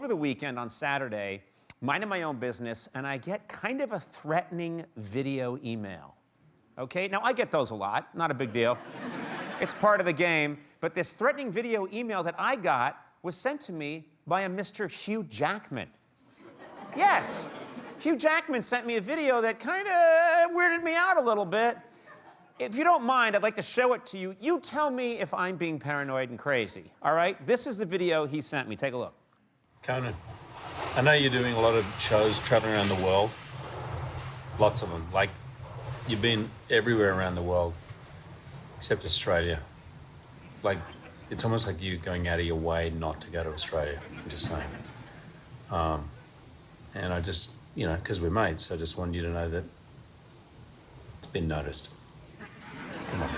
over the weekend on Saturday, minding my own business, and I get kind of a threatening video email. Okay, now I get those a lot, not a big deal. It's part of the game, but this threatening video email that I got was sent to me by a Mr. Hugh Jackman. Yes, Hugh Jackman sent me a video that kind of weirded me out a little bit. If you don't mind, I'd like to show it to you. You tell me if I'm being paranoid and crazy, all right? This is the video he sent me. Take a look. Conan, I know you're doing a lot of shows traveling around the world. Lots of them. Like, you've been everywhere around the world, except Australia. Like, it's almost like you going out of your way not to go to Australia. I'm just saying. And I just, you know, because we're mates, I just want you to know that it's been noticed. Come on.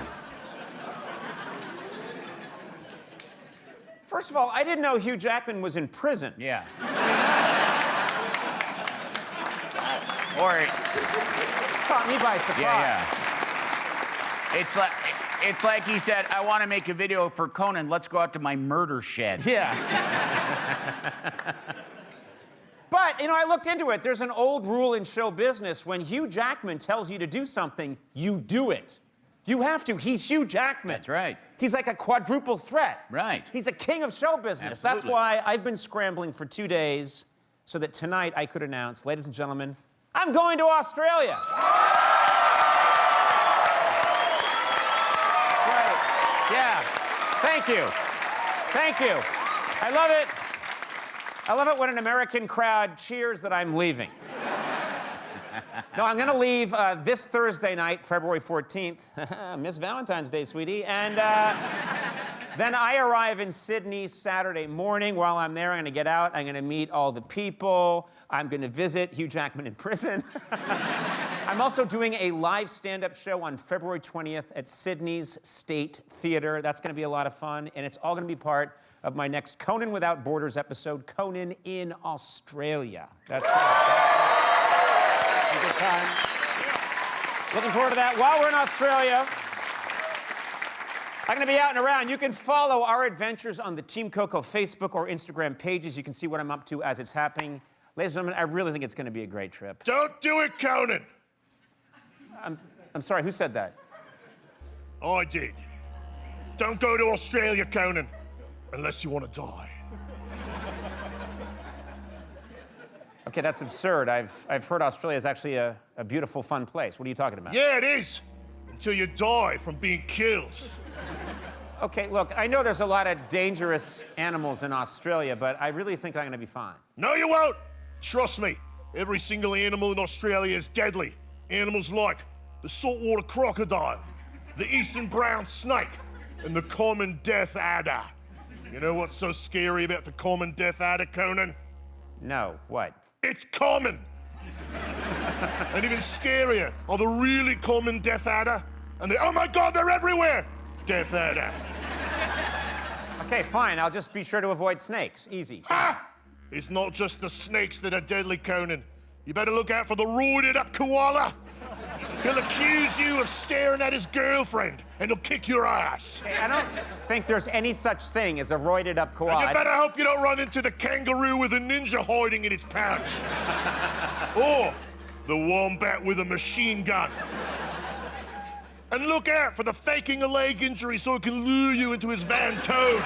First of all, I didn't know Hugh Jackman was in prison. Yeah. Or Caught me by surprise. yeah. It's like he said, I want to make a video for Conan. Let's go out to my murder shed. Yeah. But, you know, I looked into it. There's an old rule in show business. When Hugh Jackman tells you to do something, you do it. You have to. He's Hugh Jackman. That's right. He's like a quadruple threat. Right. He's a king of show business. Absolutely. That's why I've been scrambling for 2 days so that tonight I could announce, ladies and gentlemen, I'm going to Australia. Right. Yeah. Thank you. Thank you. I love it. I love it when an American crowd cheers that I'm leaving. No, I'm going to leave this Thursday night, February 14th. Miss Valentine's Day, sweetie. And then I arrive in Sydney Saturday morning. While I'm there, I'm going to get out. I'm going to meet all the people. I'm going to visit Hugh Jackman in prison. I'm also doing a live stand-up show on February 20th at Sydney's State Theatre. That's going to be a lot of fun, and it's all going to be part of my next Conan Without Borders episode, Conan in Australia. That's right. A good time. Looking forward to that. While we're in Australia, I'm going to be out and around. You can follow our adventures on the Team Coco Facebook or Instagram pages. You can see what I'm up to as it's happening. Ladies and gentlemen, I really think it's going to be a great trip. Don't do it, Conan! I'm sorry, who said that? I did. Don't go to Australia, Conan, unless you want to die. Okay, that's absurd. I've heard Australia is actually a beautiful, fun place. What are you talking about? Yeah, it is. Until you die from being killed. Okay, look, I know there's a lot of dangerous animals in Australia, but I really think I'm going to be fine. No, you won't. Trust me. Every single animal in Australia is deadly. Animals like the saltwater crocodile, the eastern brown snake, and the common death adder. You know what's so scary about the common death adder, Conan? No, what? It's common. And even scarier are the really common death adder and the, oh my God, they're everywhere, death adder. Okay, fine. I'll just be sure to avoid snakes. Easy. Ha! It's not just the snakes that are deadly, Conan. You better look out for the roided up koala. He'll accuse you of staring at his girlfriend, and he'll kick your ass. Hey, I don't think there's any such thing as a roided up koala. And you better hope you don't run into the kangaroo with a ninja hiding in its pouch. Or the wombat with a machine gun. And look out for the faking a leg injury so it can lure you into his van toad.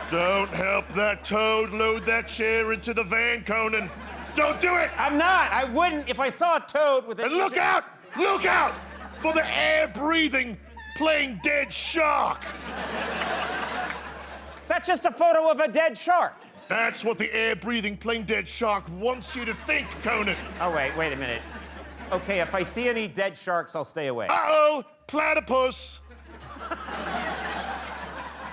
Don't help that toad load that chair into the van, Conan. Don't do it! I'm not. I wouldn't if I saw a toad with a... And look out! Look out for the air-breathing, playing dead shark. That's just a photo of a dead shark. That's what the air-breathing, playing dead shark wants you to think, Conan. Oh, wait a minute. Okay, if I see any dead sharks, I'll stay away. Uh-oh, platypus. What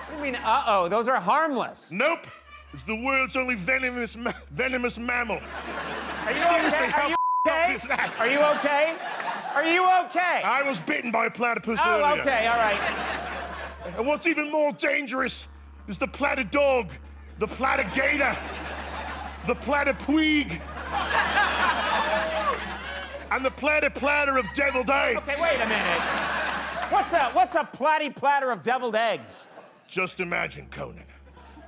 do you mean, uh-oh? Those are harmless. Nope. It's the world's only venomous mammal. Are you Seriously, okay? how Okay? is that? Are you okay? Are you okay? I was bitten by a platypus earlier. Oh, okay, all right. And what's even more dangerous is the platydog, the platygator, the platypuig, and the platter of deviled eggs. Okay, wait a minute. What's a platter of deviled eggs? Just imagine, Conan.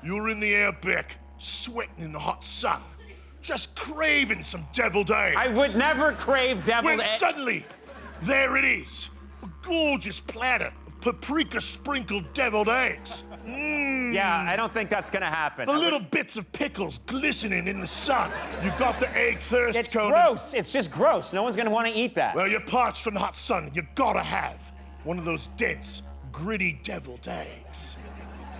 You're in the outback, sweating in the hot sun, just craving some deviled eggs. I would never crave deviled When eggs. suddenly, there it is, a gorgeous platter of paprika-sprinkled deviled eggs. Yeah, I don't think that's gonna happen. The little bits of pickles glistening in the sun. You got the egg thirst, It's Conan. gross. It's just gross. No one's gonna want to eat that. Well, you're parched from the hot sun. You gotta have one of those dense, gritty deviled eggs.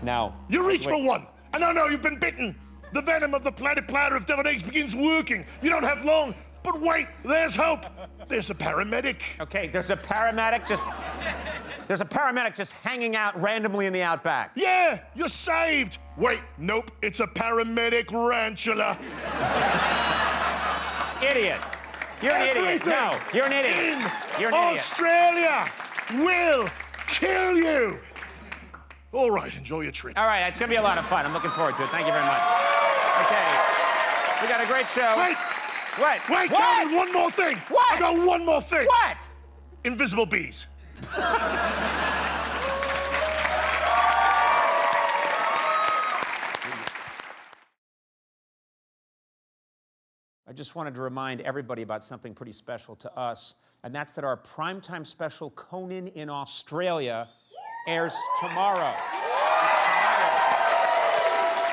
No. You reach Wait. for one, and oh no, you've been bitten. The venom of the platter of deviled eggs begins working. You don't have long, but wait, there's hope. There's a paramedic. Okay, there's a paramedic just hanging out randomly in the outback. Yeah, you're saved. Wait, nope, it's a paramedic ranchula. Idiot. You're an idiot. Everything No, you're an idiot. in You're an idiot. Australia will kill you. All right, enjoy your trip. All right, it's gonna be a lot of fun. I'm looking forward to it. Thank you very much. Okay, we got a great show. Wait, What? wait, What? Conan, one more thing. What? I got one more thing. What? Invisible bees. I just wanted to remind everybody about something pretty special to us, and that's that our primetime special, Conan in Australia, airs tomorrow.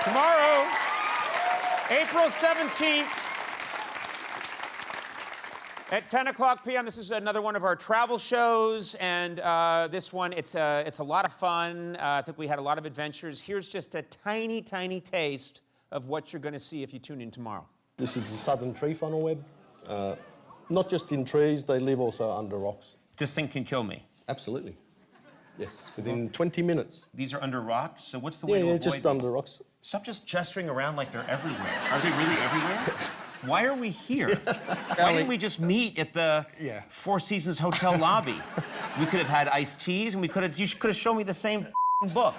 Tomorrow, April 17th, at 10 o'clock p.m. This is another one of our travel shows, and this one, it's a lot of fun. I think we had a lot of adventures. Here's just a tiny, tiny taste of what you're going to see if you tune in tomorrow. This is the southern tree funnel web. Not just in trees, they live also under rocks. This thing can kill me. Absolutely. Yes, within 20 minutes. These are under rocks, so what's the Yeah, way to yeah, avoid just them? under rocks. Stop just gesturing around like they're everywhere. Are they really everywhere? Why are we here? Why didn't we just meet at the Four Seasons Hotel lobby? We could have had iced teas, and you could have shown me the same book.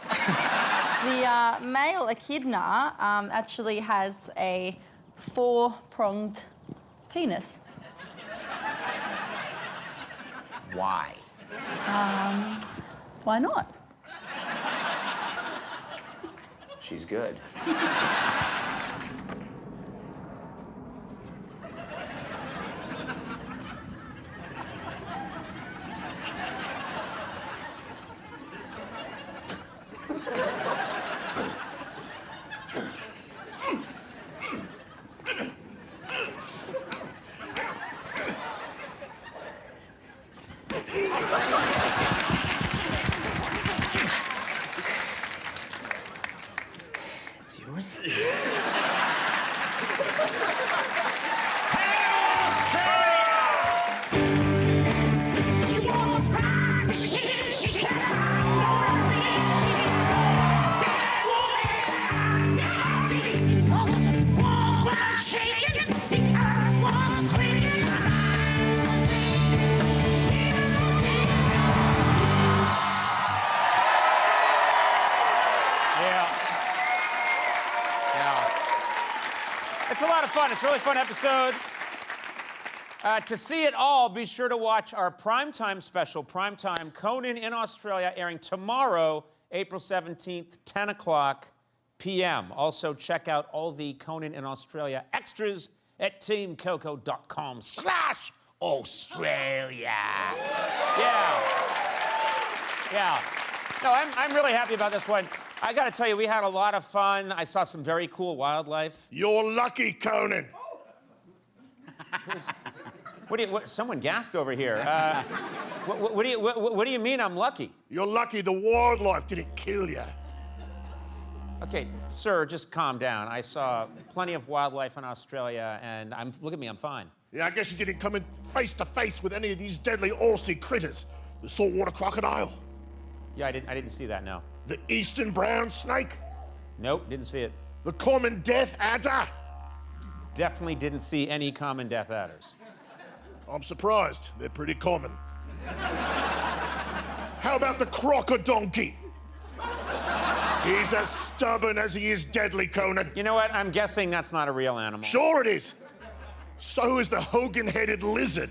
The male echidna actually has a 4-pronged penis. Why? Why not? She's good. It's yours? It's a lot of fun. It's a really fun episode. To see it all, be sure to watch our primetime special, Primetime Conan in Australia, airing tomorrow, April 17th, 10 o'clock p.m. Also, check out all the Conan in Australia extras at teamcoco.com/Australia. Yeah. No, I'm really happy about this one. I got to tell you, we had a lot of fun. I saw some very cool wildlife. You're lucky, Conan. Someone gasped over here. What do you mean I'm lucky? You're lucky the wildlife didn't kill you. Okay, sir, just calm down. I saw plenty of wildlife in Australia, and look at me, I'm fine. Yeah, I guess you didn't come in face to face with any of these deadly Aussie critters. The saltwater crocodile, Yeah, I didn't see that, no. the eastern brown snake, Nope, didn't see it. the common death adder. Definitely didn't see any common death adders. I'm surprised. They're pretty common. How about the crocodonky? He's as stubborn as he is deadly, Conan. You know what? I'm guessing that's not a real animal. Sure it is. So is the Hogan-headed lizard.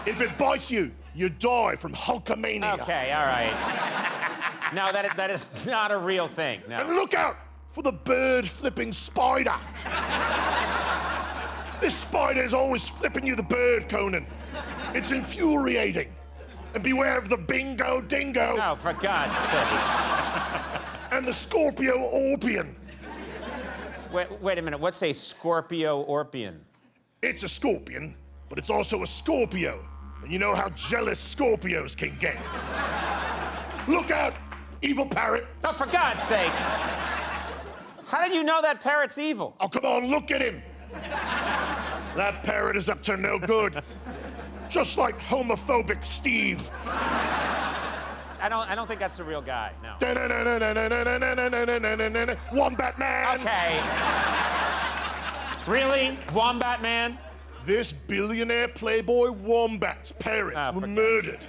If it bites you, you die from Hulkamania. Okay, all right. No, that is not a real thing, And no. look out for the bird-flipping spider. This spider is always flipping you the bird, Conan. It's infuriating. And beware of the bingo dingo Oh, for God's sake. and the Scorpio Orpion. Wait a minute. What's a Scorpio Orpion? It's a scorpion, but it's also a Scorpio. And you know how jealous Scorpios can get. Look out, evil parrot. Oh, for God's sake. How did you know that parrot's evil? Oh, come on, look at him. That parrot is up to no good. Just like homophobic Steve. I don't think that's a real guy, no. Wombat Man. Okay. Really? Wombat Man? This billionaire playboy wombat's parents Oh, were for murdered.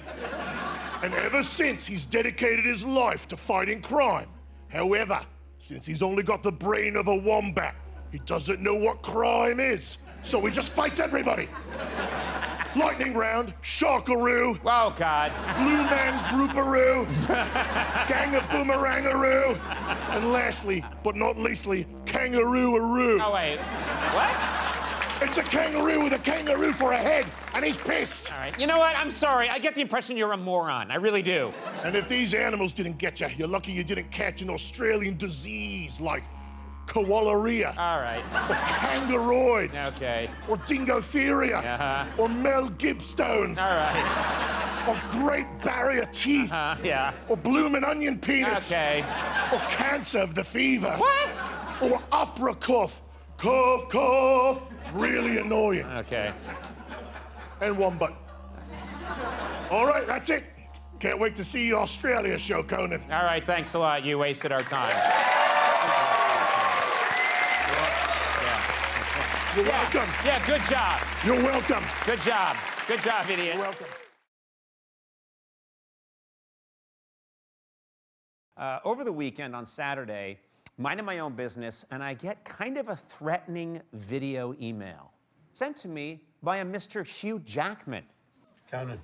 And ever since, he's dedicated his life to fighting crime. However, since he's only got the brain of a wombat, he doesn't know what crime is. So he just fights everybody. Lightning round, sharkaroo, Oh, God. blue man grouparoo, gang of boomerangaroo, and lastly, but not leastly, kangaroo-aroo. Oh, wait. What? It's a kangaroo with a kangaroo for a head, and he's pissed. All right. You know what? I'm sorry. I get the impression you're a moron. I really do. And if these animals didn't get you, you're lucky you didn't catch an Australian disease like koalaria, All right. or kangaroids, Okay. or dingotheria, Uh-huh. or Mel Gibstones, All right. or Great Barrier Teeth, Yeah. or bloomin' onion penis, Okay. or cancer of the fever. What? Or opera cough. Cough, cough. Really annoying. Okay. And one button. All right, that's it. Can't wait to see your Australia show, Conan. All right. Thanks a lot. You wasted our time. You're welcome. Yeah, good job. You're welcome. Good job. Good job, idiot. You're welcome. Over the weekend on Saturday, minding my own business, and I get kind of a threatening video email sent to me by a Mr. Hugh Jackman. Conan,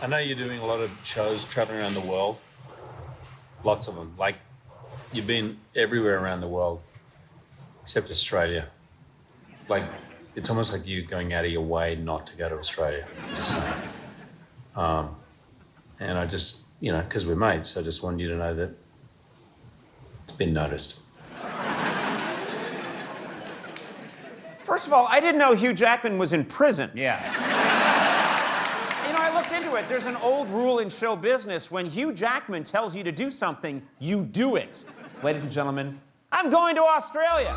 I know you're doing a lot of shows traveling around the world. Lots of them. Like, you've been everywhere around the world, except Australia. Like, it's almost like you going out of your way not to go to Australia. Just saying. And I just, you know, because we're mates, I just wanted you to know that it's been noticed. First of all, I didn't know Hugh Jackman was in prison. Yeah. You know, I looked into it. There's an old rule in show business. When Hugh Jackman tells you to do something, you do it. Ladies and gentlemen, I'm going to Australia.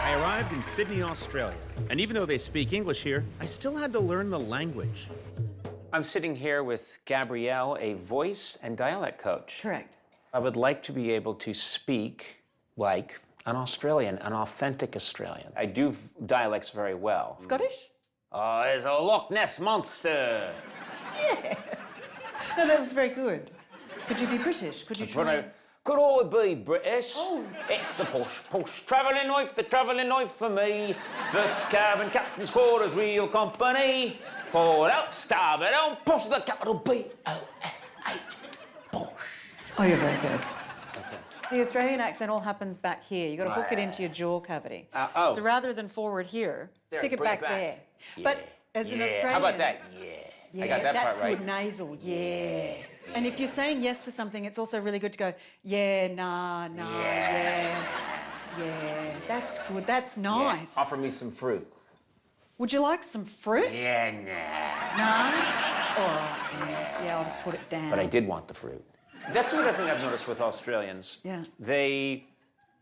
I arrived in Sydney, Australia. And even though they speak English here, I still had to learn the language. I'm sitting here with Gabrielle, a voice and dialect coach. Correct. I would like to be able to speak like an Australian, an authentic Australian. I do dialects very well. Scottish? Oh, there's a Loch Ness monster. No, that was very good. Could you be British? Could you try? Could I be British? Oh. It's the push travelling knife for me. First cabin, captain's quarters, real company. Forward out, starboard on, push the capital B-O-S-H. Push. Oh, you're very good. The Australian accent all happens back here. You've got to hook it into your jaw cavity. oh. So rather than forward here, There, stick it bring back, it back. there. Yeah. But as an Yeah. Australian... How about that? Yeah. Yeah, I got that that's part right. good. Nasal, yeah. And if you're saying yes to something, it's also really good to go, yeah, nah, yeah. Yeah, that's good. That's nice. Offer me some fruit. Would you like some fruit? Yeah, nah. No? All right, then. Yeah, I'll just put it down. But I did want the fruit. That's another thing I've noticed with Australians. Yeah. They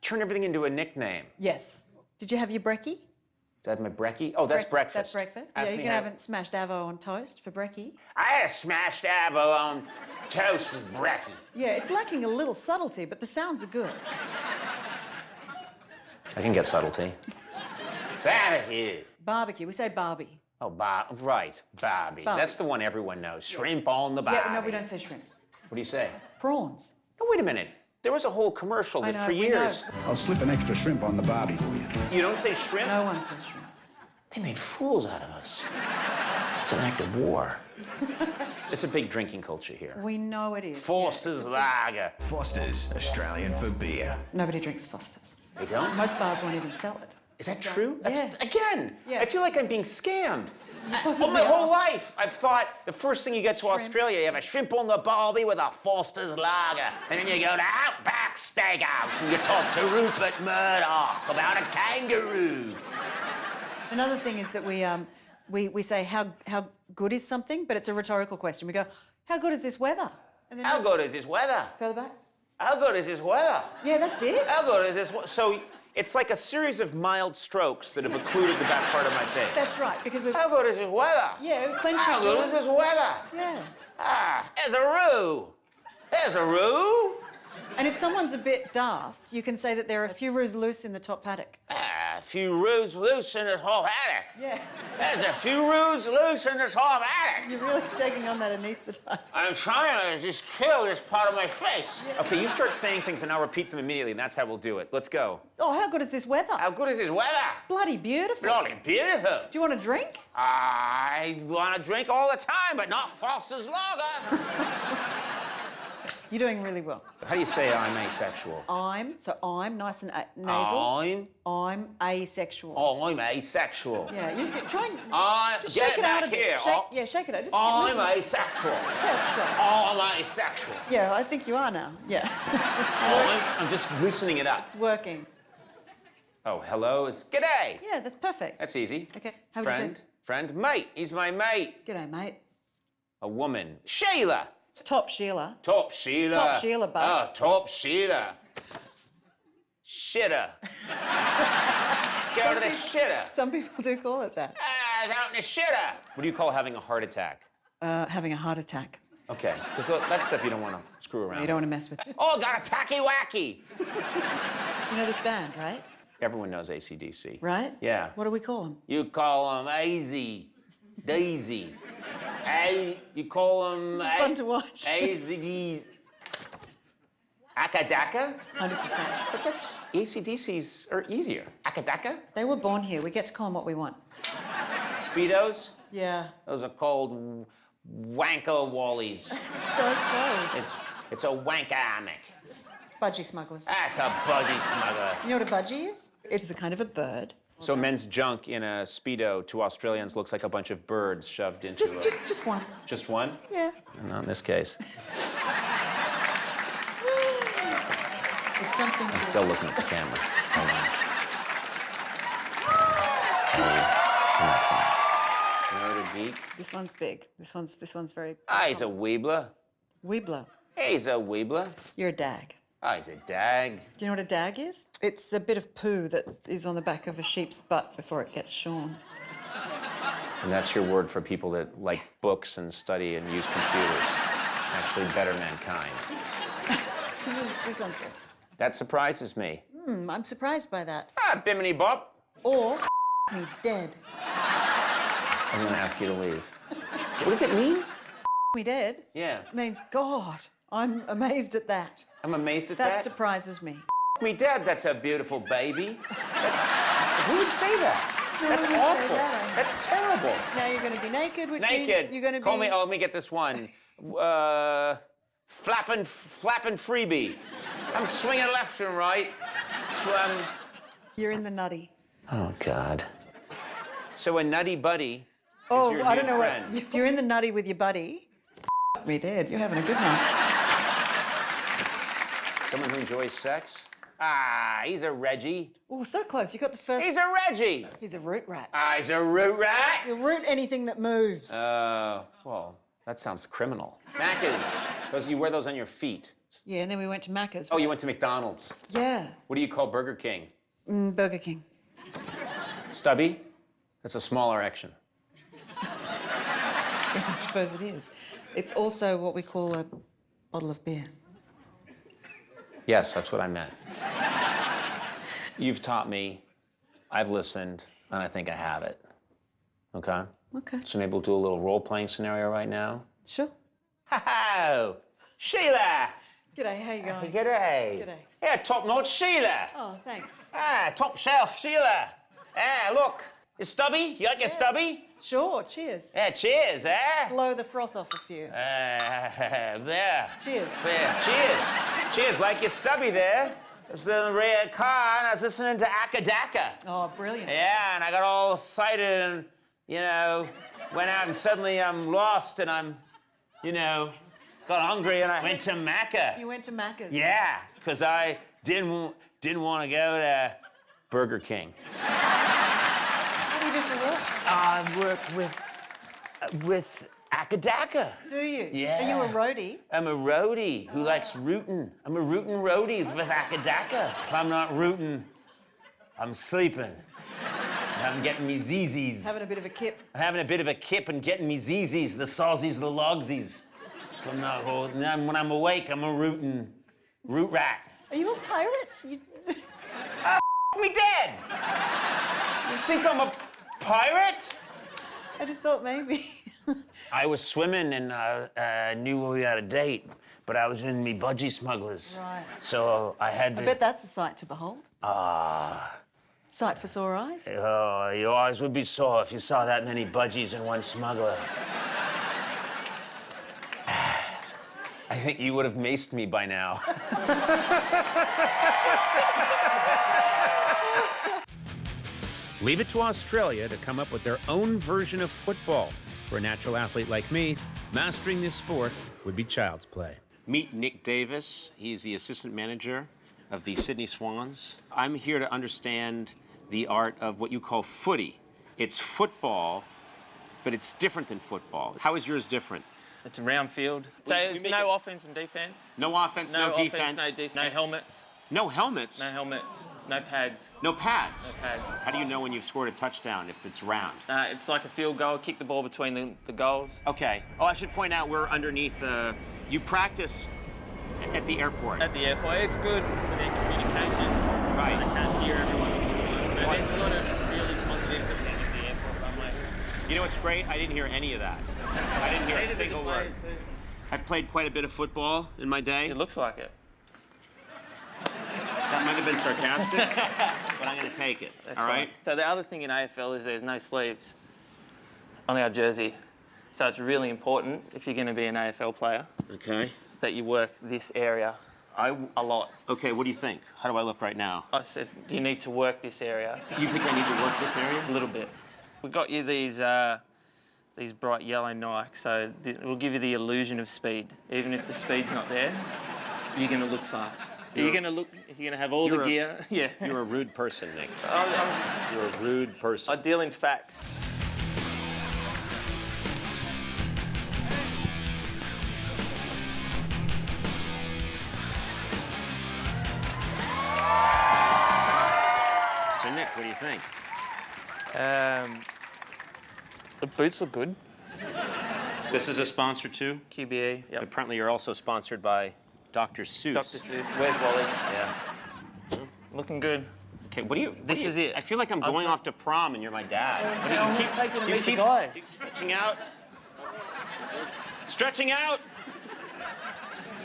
turn everything into a nickname. Yes. Did you have your brekkie? Is that my brekkie? Oh, that's breakfast. That's breakfast. Ask Yeah, you me can how- have a smashed avo on toast for brekkie. I had a smashed apple on toast with brekkie. Yeah, it's lacking a little subtlety, but the sounds are good. I can get subtlety. Barbecue. Barbecue. We say Barbie. Oh, right, Barbie. Barbie. That's the one everyone knows. Shrimp on the Barbie. Yeah, no, we don't say shrimp. What do you say? Prawns. Oh, wait a minute. There was a whole commercial that for we years. know. I'll slip an extra shrimp on the barbie for you. You don't say shrimp? No one says shrimp. They made fools out of us. It's an act of war. It's a big drinking culture here. We know it is. Foster's Lager. Foster's, Australian for beer. Nobody drinks Foster's. They don't? Most bars won't even sell it. Is that true? Yeah. Again, Yeah. I feel like I'm being scammed. All possibly my whole are. life, I've thought the first thing you get to Shrimp. Australia, you have a shrimp on the barbie with a Foster's Lager. And then you go to Outback Steakhouse and you talk to Rupert Murdoch about a kangaroo. Another thing is that we say how good is something, but it's a rhetorical question. We go, how good is this weather? And then How good is this weather? further back. How good is this weather? Yeah, that's it. How good is this weather? So it's like a series of mild strokes that have occluded the back part of my face. That's right, because we've How good is this weather? yeah, we clench How your good jaw. is this weather? Yeah. Ah, there's a roo. There's a roo. And if someone's a bit daft, you can say that there are a few roos loose in the top paddock. Ah, a few roos loose in the top attic. Yeah. There's a few roos loose in the top attic. You're really taking on that anaesthetized. I'm trying to just kill this part of my face. Okay, you start saying things and I'll repeat them immediately, and that's how we'll do it. Let's go. Oh, how good is this weather? How good is this weather? Bloody beautiful. Bloody beautiful. Do you want a drink? I want to drink all the time, but not Foster's Lager. You're doing really well. How do you say I'm asexual? I'm nice and nasal. I'm asexual. I'm asexual. Yeah, you just try and just get shake it out a back bit. here. Shake it out. Just I'm listen. asexual. That's right. I'm asexual. Yeah, I think you are now. Yeah. I'm just loosening it up. It's working. Oh, hello is g'day. Yeah, that's perfect. That's easy. Okay, how would you say? Friend, mate. He's my mate. G'day, mate. A woman. Sheila. Top Sheila. Top Sheila. Top Sheila, bud. Oh, top Sheila. Shitter. Let's go to the shitter. Some people do call it that. Ah, it's out in the shitter. What do you call having a heart attack? Having a heart attack. Okay, because that stuff you don't want to screw around. You don't want to mess with. Oh, got a tacky wacky. You know this band, right? Everyone knows AC/DC. Right? Yeah. What do we call them? You call them AZ, Daisy. You call them. This is fun to watch. AZ. Akadaka? 100%. But that's AC/DCs are easier. Akadaka? They were born here. We get to call them what we want. Speedos? Yeah. Those are called wanker wallies. So close. It's a wanker-amic. Budgie smugglers. That's a budgie smuggler. You know what a budgie is? It's a kind of a bird. So men's junk in a Speedo to Australians looks like a bunch of birds shoved into a... Just one. Just one? Yeah. Not in this case. If something. I'm still looking at the camera. Hold on. Nerd geek. This one's big. This one's very. Ah, he's a weebler. Weebler. He's a weebler. You're a dag. Ah, he's a dag. Do you know what a dag is? It's a bit of poo that is on the back of a sheep's butt before it gets shorn. And that's your word for people that like books and study and use computers. Actually better mankind. This one's good. That surprises me. I'm surprised by that. Ah, bimini bop. Or me dead. I'm gonna ask you to leave. What does it mean? Me dead Yeah. means God. I'm amazed at that. I'm amazed at That that. surprises me. Me dead, that's a beautiful baby. Who would say that? No That's one would say awful. that. That's terrible. Now you're going to be naked, which Naked. means you're going to be. Call me. Oh, let me get this one. Flapping freebie. I'm swinging left and right. You're in the nutty. Oh God. So a nutty buddy. Oh, is your I don't new know friend. what. If you're in the nutty with your buddy, me dead. You're having a good night. Someone who enjoys sex. Ah, he's a Reggie. Oh, so close. You got the first. He's a Reggie. He's a root rat. Ah, he's a root rat. He'll root anything that moves. Well, that sounds criminal. Macca's. Those you wear those on your feet. Yeah, and then we went to Macca's. Oh, you went to McDonald's. Yeah. What do you call Burger King? Burger King. Stubby? That's a small erection. Yes, I suppose it is. It's also what we call a bottle of beer. Yes, that's what I meant. You've taught me, I've listened, and I think I have it. Okay? Okay. So maybe we'll do a little role-playing scenario right now. Sure. Ho-ho! Sheila! G'day, how you going? G'day. G'day. Yeah, top-notch Sheila. Oh, thanks. Ah, top shelf Sheila. Ah, look. Is stubby? You like your stubby? Sure, cheers. Yeah, cheers, eh? Blow the froth off a few. Yeah. Cheers. Yeah, cheers. Cheers, like your stubby there. I was in the rare car and I was listening to Akadaka. Oh, brilliant. Yeah, and I got all excited and, you know, went out and suddenly I'm lost and I'm, you know, got hungry and I went to Macca. You went to Macca's? Yeah, because I didn't want to go to Burger King. What do you do for work? I work with Akadaka. Do you? Yeah. Are you a roadie? I'm a roadie who likes rootin'. I'm a rootin' roadie with Akadaka. If I'm not rootin', I'm sleeping. I'm getting me ZZs. Having a bit of a kip. I'm having a bit of a kip and getting me ZZs, the sawsies, the logsies. If I'm not, when I'm awake, I'm a root rat. Are you a pirate? Me dead! You think I'm a pirate? I just thought maybe. I was swimming and knew we had a date, but I was in me budgie smugglers. Right. So I had to. I bet that's a sight to behold. Sight for sore eyes. Oh, your eyes would be sore if you saw that many budgies in one smuggler. I think you would have maced me by now. Leave it to Australia to come up with their own version of football. For a natural athlete like me, mastering this sport would be child's play. Meet Nick Davis. He's the assistant manager of the Sydney Swans. I'm here to understand the art of what you call footy. It's football, but it's different than football. How is yours different? It's a round field. So it's no offense and defense. No offense, no defense. No defense. No helmets. No helmets? No helmets. No pads. No pads? No pads. How do you know when you've scored a touchdown if it's round? It's like a field goal. Kick the ball between the goals. Okay. Oh, I should point out we're underneath. You practice at the airport. At the airport. It's good for their communication. Right. They can't hear everyone all the time. So there's a lot of really positives of being at the airport runway. You know what's great? I didn't hear any of that. I didn't hear a single word. I played quite a bit of football in my day. It looks like it. That might have been sarcastic, but I'm going to take it. That's all right? So the other thing in AFL is there's no sleeves on our jersey. So it's really important, if you're going to be an AFL player, Okay. that you work this area a lot. Okay, what do you think? How do I look right now? I said, you need to work this area. You think I need to work this area? A little bit. We got you these bright yellow Nikes, so we'll give you the illusion of speed. Even if the speed's not there, you're going to look fast. You're going to have all the gear. Yeah. You're a rude person, Nick. I'm You're a rude person. I deal in facts. So, Nick, what do you think? The boots look good. This is a sponsor too? QBE, yep. Apparently you're also sponsored by Dr. Seuss. Dr. Seuss, where's Wally? Yeah. Looking good. Okay, what do you... This is it. I feel like I'm going off to prom and you're my dad. What do you I'm keep taking to you meet the keep guys. stretching out? Stretching out?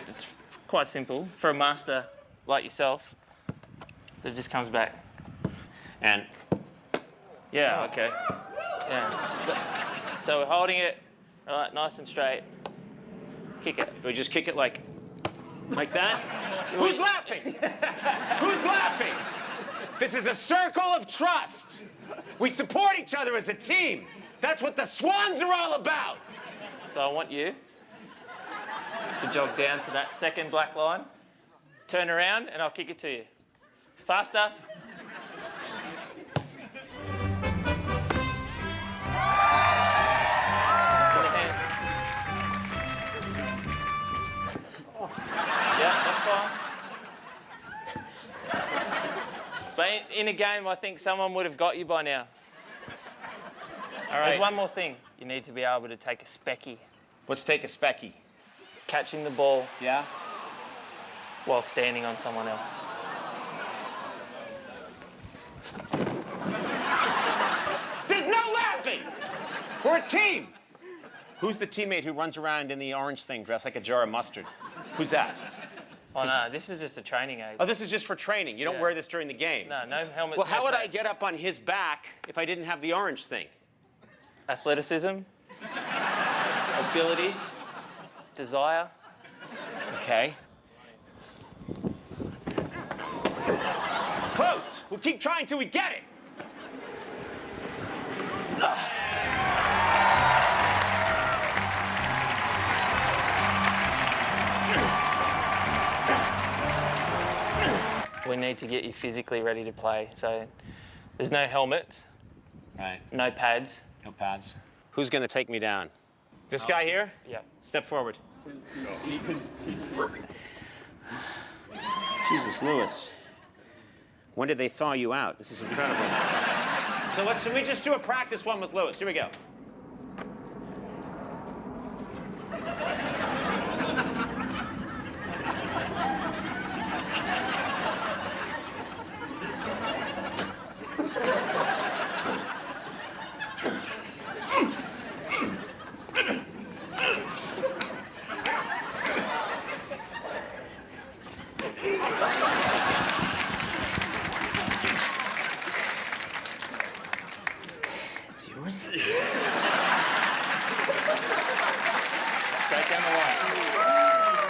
It's quite simple. For a master like yourself, it just comes back. And... Yeah, okay. Yeah. So we're holding it, all right, nice and straight. Kick it. Do we just kick it like that? Who's laughing? Who's laughing? This is a circle of trust. We support each other as a team. That's what the Swans are all about. So I want you to jog down to that second black line, turn around, and I'll kick it to you. Faster. Yeah, that's fine. But in a game, I think someone would have got you by now. All right. There's one more thing. You need to be able to take a specky. Let's take a specky. Catching the ball Yeah? while standing on someone else. There's no laughing! We're a team! Who's the teammate who runs around in the orange thing dressed like a jar of mustard? Who's that? Oh, no, this is just a training aid. Oh, this is just for training. You don't Yeah. wear this during the game. No, no helmets. Well, how no would I pads. get up on his back if I didn't have the orange thing? Athleticism, ability, desire. Okay. Close. We'll keep trying till we get it. We need to get you physically ready to play. So there's no helmets, Right. no pads. No pads. Who's going to take me down? This guy here? Yeah. Step forward. Jesus, Lewis. When did they thaw you out? This is incredible. So should we just do a practice one with Lewis? Here we go. It's yours? Straight down the line.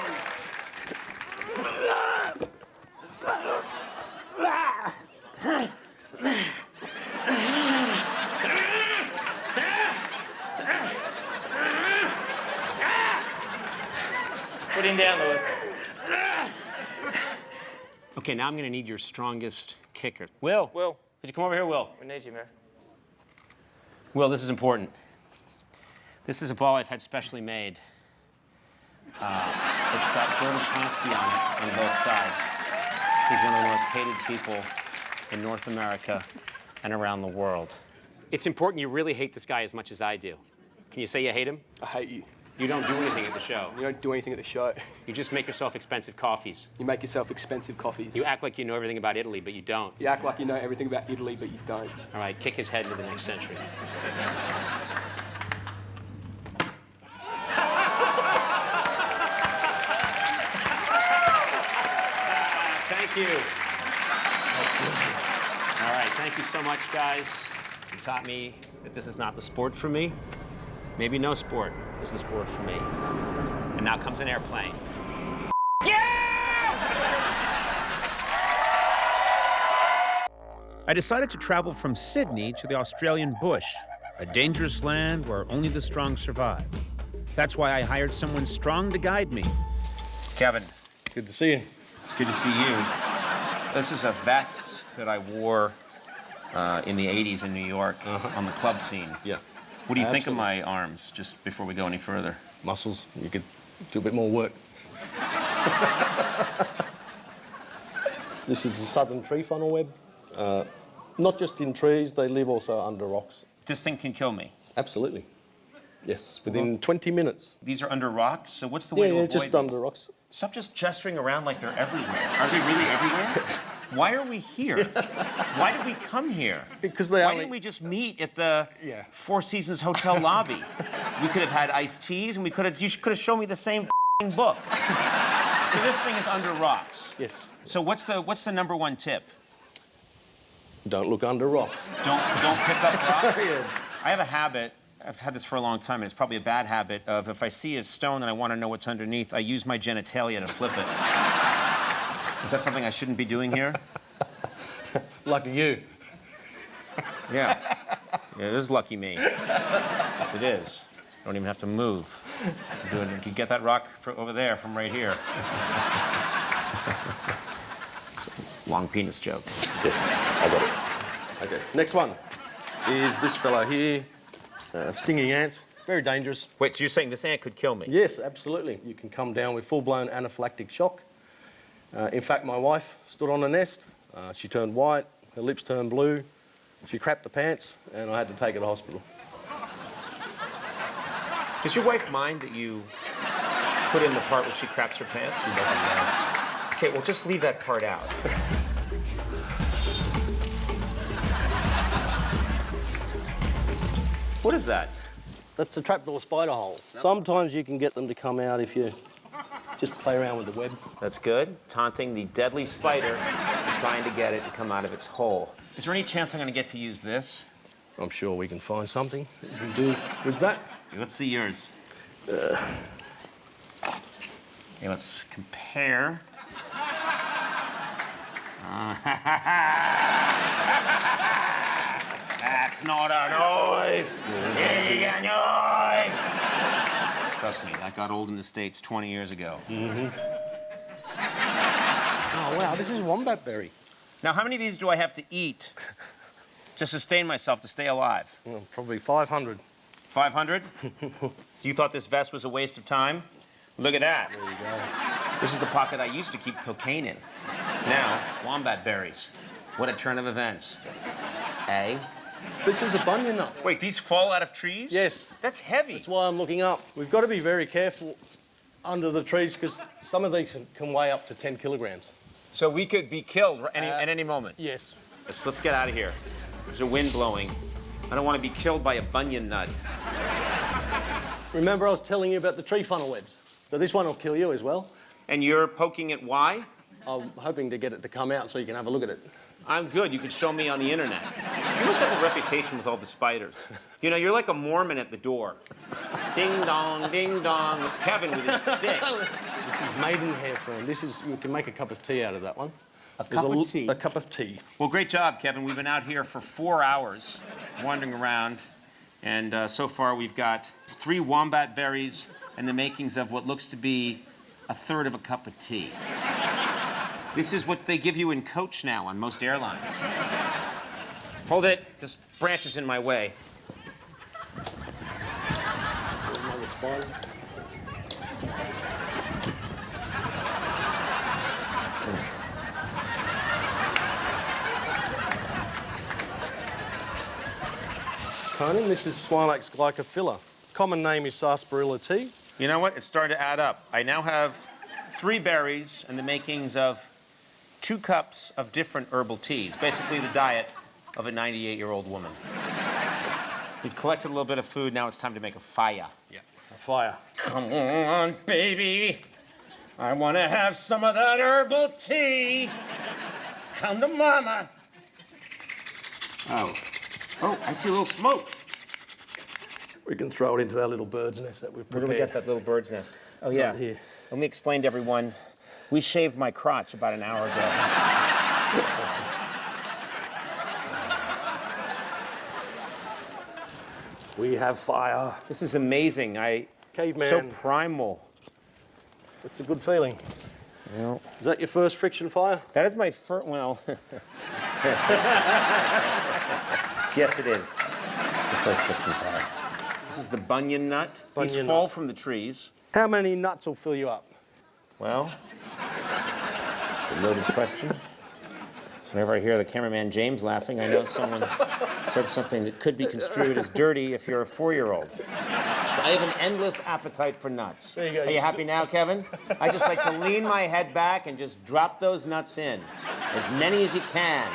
Put him down, Lewis. Okay, now I'm going to need your strongest kicker. Will. Will, Could you come over here, Will? we need you, man. Will, this is important. This is a ball I've had specially made. It's got Jordan Chomsky on it on both sides. He's one of the most hated people in North America and around the world. It's important you really hate this guy as much as I do. Can you say you hate him? I hate you. You don't do anything at the show. You don't do anything at the show. You just make yourself expensive coffees. You make yourself expensive coffees. You act like you know everything about Italy, but you don't. You act like you know everything about Italy, but you don't. All right, kick his head into the next century. Thank you. All right, thank you so much, guys. You taught me that this is not the sport for me. Maybe no sport is the sport for me. And now comes an airplane. I decided to travel from Sydney to the Australian bush, a dangerous land where only the strong survive. That's why I hired someone strong to guide me. Kevin, Good to see you. it's good to see you. This is a vest that I wore in the 80s in New York on the club scene. Yeah. What do you think of Absolutely. my arms, just before we go any further? Muscles. You could do a bit more work. This is a southern tree funnel web. Not just in trees, they live also under rocks. This thing can kill me. Absolutely. Yes, within 20 minutes. These are under rocks, so what's the way to Yeah, avoid just them? under rocks. Stop just gesturing around like they're everywhere. Are they really everywhere? Why are we here? Why did we come here? Because they Why only... didn't we just meet at the Yeah. Four Seasons Hotel lobby? We could have had iced teas, and you could have shown me the same book. So this thing is under rocks. Yes. So what's the number one tip? Don't look under rocks. Don't pick up rocks. Yeah. I have a habit. I've had this for a long time, and it's probably a bad habit of if I see a stone and I want to know what's underneath, I use my genitalia to flip it. Is that something I shouldn't be doing here? Lucky you. Yeah. Yeah, it is lucky me. Yes, it is. I don't even have to move. You can get that rock over there from right here. Long penis joke. Yes, I got it. Okay, next one is this fellow here. Stinging ants. Very dangerous. Wait, so you're saying this ant could kill me? Yes, absolutely. You can come down with full-blown anaphylactic shock. In fact, my wife stood on the nest. She turned white, her lips turned blue. She crapped the pants, and I had to take her to hospital. Does your wife mind that you put in the part where she craps her pants? She doesn't know. Okay, well, just leave that part out. What is that? That's a trapdoor spider hole. Sometimes you can get them to come out if you Just play around with the web. That's good. Taunting the deadly spider and trying to get it to come out of its hole. Is there any chance I'm going to get to use this? I'm sure we can find something that you can do with that. Let's see yours. Okay, let's compare. That's not a knife. Yeah, you got a knife. Trust me, that got old in the States 20 years ago. Oh, wow, this is wombat berry. Now, how many of these do I have to eat to sustain myself, to stay alive? Well, probably 500. 500? So you thought this vest was a waste of time? Look at that. There you go. This is the pocket I used to keep cocaine in. Now, wombat berries. What a turn of events. Eh? This is a bunya nut. Wait, these fall out of trees? Yes. That's heavy. That's why I'm looking up. We've got to be very careful under the trees because some of these can weigh up to 10 kilograms. So we could be killed at any moment? Yes. Let's get out of here. There's a wind blowing. I don't want to be killed by a bunion nut. Remember I was telling you about the tree funnel webs? So this one will kill you as well. And you're poking it why? I'm hoping to get it to come out so you can have a look at it. I'm good. You can show me on the internet. You must have a reputation with all the spiders. You know, you're like a Mormon at the door. Ding dong, ding dong. It's Kevin with his stick. This is maidenhair fern. You can make a cup of tea out of that one. A cup of tea? A cup of tea. Well, great job, Kevin. We've been out here for 4 hours wandering around. And so far we've got 3 wombat berries and the makings of what looks to be a third of a cup of tea. This is what they give you in coach now on most airlines. Hold it. This branch is in my way. Another spider. Conan, this is Smilax glycophila. Common name is sarsaparilla tea. You know what? It's starting to add up. I now have 3 berries and the makings of 2 cups of different herbal teas. Basically the diet of a 98-year-old woman. We've collected a little bit of food. Now it's time to make a fire. Yeah, a fire. Come on, baby. I want to have some of that herbal tea. Come to mama. Oh, I see a little smoke. We can throw it into our little bird's nest that we've prepared. Where do we get that little bird's nest? Oh, yeah. Right here. Let me explain to everyone. We shaved my crotch about an hour ago. We have fire. This is amazing. Caveman. So primal. It's a good feeling. Well, is that your first friction fire? That is my first, well. Yes, it is. It's the first friction fire. This is the bunion nut. These fall from the trees. How many nuts will fill you up? Well, it's a loaded question. Whenever I hear the cameraman James laughing, I know someone said something that could be construed as dirty if you're a 4-year-old. I have an endless appetite for nuts. There you go. Are you happy now, Kevin? I just like to lean my head back and just drop those nuts in. As many as you can.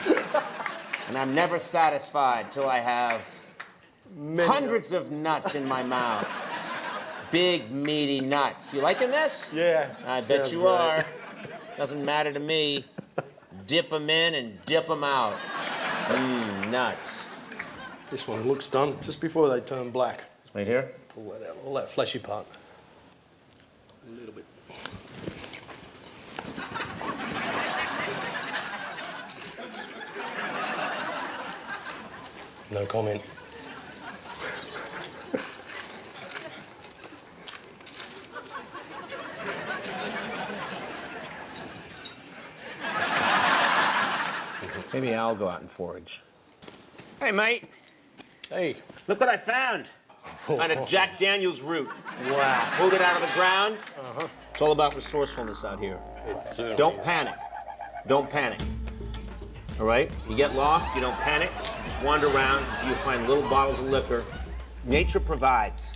And I'm never satisfied till I have hundreds of nuts in my mouth. Big, meaty nuts. You liking this? Yeah. I bet you are. Doesn't matter to me. Dip them in and dip them out. Mmm, nuts. This one looks done just before they turn black. Right here? Pull that out, all that fleshy part. A little bit. No comment. Maybe I'll go out and forage. Hey, mate. Hey. Look what I found. Found a Jack Daniels root. Wow. Pulled it out of the ground. It's all about resourcefulness out here. Don't panic. Don't panic. All right? You get lost, you don't panic. Just wander around until you find little bottles of liquor. Nature provides.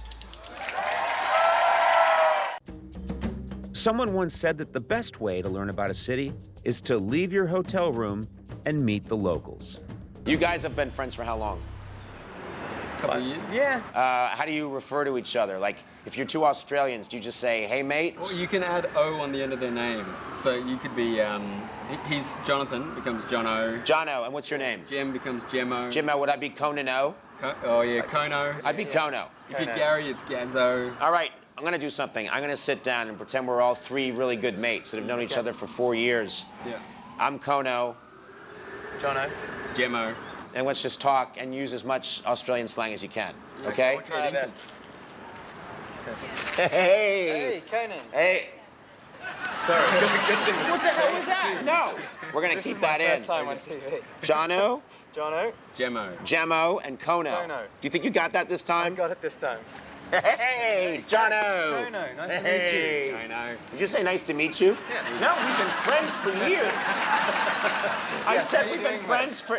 Someone once said that the best way to learn about a city is to leave your hotel room and meet the locals. You guys have been friends for how long? Couple of years. Yeah. How do you refer to each other? Like, if you're two Australians, do you just say, hey, mate? Or you can add O on the end of their name. So you could be, he's Jonathan, becomes Jono. Jono, and what's your name? Jem becomes Gemmo. Jimmo, would I be Conan O? Oh yeah, Kono. I'd be Kono. If you're Gary, it's Gazzo. All right, I'm gonna do something. I'm gonna sit down and pretend we're all three really good mates that have known each other for 4 years. Yeah. I'm Kono, Jono. Gemmo. and let's just talk and use as much Australian slang as you can, okay? We'll try our best. Hey! Hey, Conan. Hey! Sorry. What the hell was that? No! We're gonna keep that in. First time on TV. Jono, Jono. Gemmo. Gemmo, and Kono. Kono. Do you think you got that this time? Got it this time. Hey, Jono! Kono, nice to Hey. I know. Did you say nice to meet you? Yeah. No, we've been friends for years. I said we've been friends for...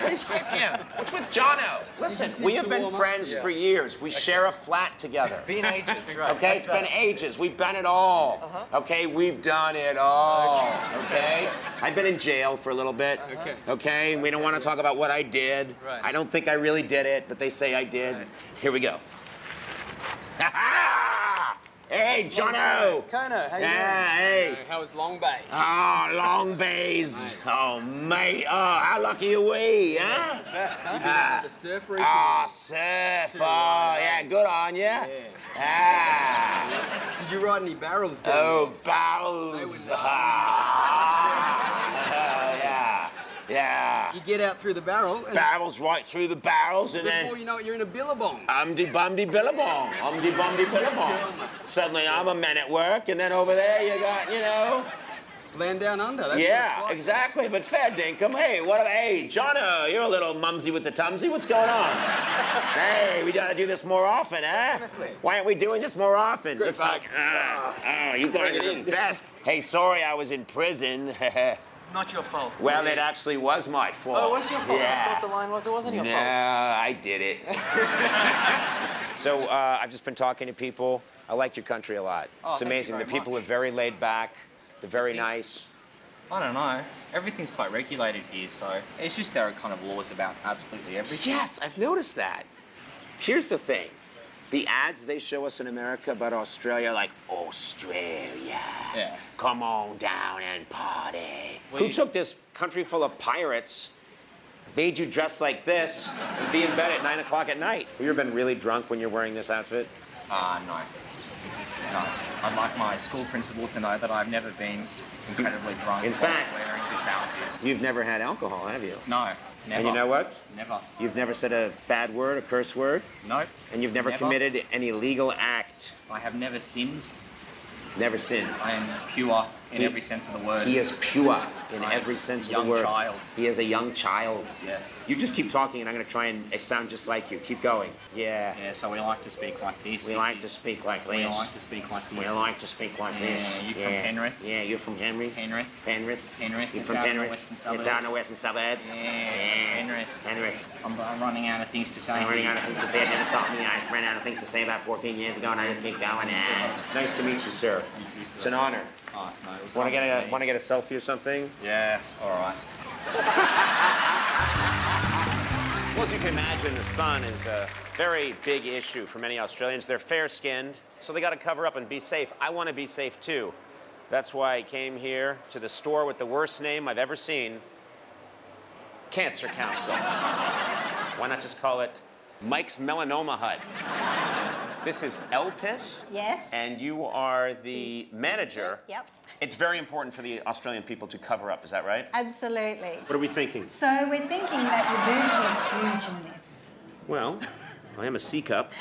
What is with him? What's with Jono? Listen, we have been friends for years. We share a flat together. Been ages, right. Okay, it's been ages. We've done it all. Okay, we've done it all. Okay? I've been in jail for a little bit. Okay, we don't want to talk about what I did. Right. I don't think I really did it, but they say I did. Here we go. Hey, Jono! Kono, how you Yeah, hey. How was Long Bay? Oh, long bays. Oh, mate. Oh, how lucky are we, huh? Best, huh? At the surf reef. Oh, surf. Oh, yeah, good on you. Ah. Did you ride any barrels down Oh, barrels. Yeah. Yeah. You get out through the barrel and Barrels right through the barrels, and before then you know it, you're in a billabong. umdy-bumdy billabong. Umdy-bumdy billabong. Suddenly I'm a man at work, and then over there you got, you know. Land down under. That's what Yeah, it's like. exactly. But fair dinkum. Hey, what are they? Hey, Jono, you're a little mumsy with the tumsy. What's going on? Hey, we gotta do this more often, huh? Why aren't we doing this more often? It's like, you guys are the best. Hey, sorry I was in prison. Not your fault. Well, it actually was my fault. Oh, what's your fault? I Yeah. thought the line was it wasn't your No, fault. I did it. So I've just been talking to people. I like your country a lot. Oh, It's thank you amazing. The very people much. are very laid back. They're very nice. I don't know. Everything's quite regulated here, so it's just there are kind of laws about absolutely everything. Yes, I've noticed that. Here's the thing. The ads they show us in America about Australia, like, Australia, Yeah. come on down and party. Who took this country full of pirates, made you dress like this, and be in bed at 9 o'clock at night? Have you ever been really drunk when you're wearing this outfit? No. No. I'd like my school principal to know that I've never been incredibly drunk In fact- while wearing this outfit. You've never had alcohol, have you? No, never. And you know what? Never. You've never said a bad word, a curse word, Nope. and you've never committed any illegal act. I have never sinned. Never sinned. I am pure in every sense of the word. He is pure in I am every sense a of the word. young child. He is a young child. Yes. You just keep talking, and I'm going to try and sound just like you. Keep going. Yeah. Yeah, so we like to speak like this. We This like is- to speak like this. We like to speak like this. We like to speak like this. Yeah, you from Penrith? Yeah, you're from Penrith. Penrith. Penrith. Penrith. You're It's from out in the Penrith. western It's out in the suburbs. western suburbs. Yeah, Penrith. Penrith. I'm running out of things to say. I'm running out of things to say. I never stopped me. I ran out of things to say about 14 years ago, and I just keep going. Nice to meet you, sir. You too, sir. It's an honor. Oh, no, it was Want to lovely get me. a selfie or something? Yeah, all right. Well, as you can imagine, the sun is a very big issue for many Australians. They're fair-skinned, so they got to cover up and be safe. I want to be safe too. That's why I came here to the store with the worst name I've ever seen, Cancer Council. Why not just call it Mike's Melanoma Hut? This is Elpis. Yes. And you are the manager. Yep. It's very important for the Australian people to cover up, is that right? Absolutely. What are we thinking? So we're thinking that your boobs look huge in this. Well, I am a C-cup.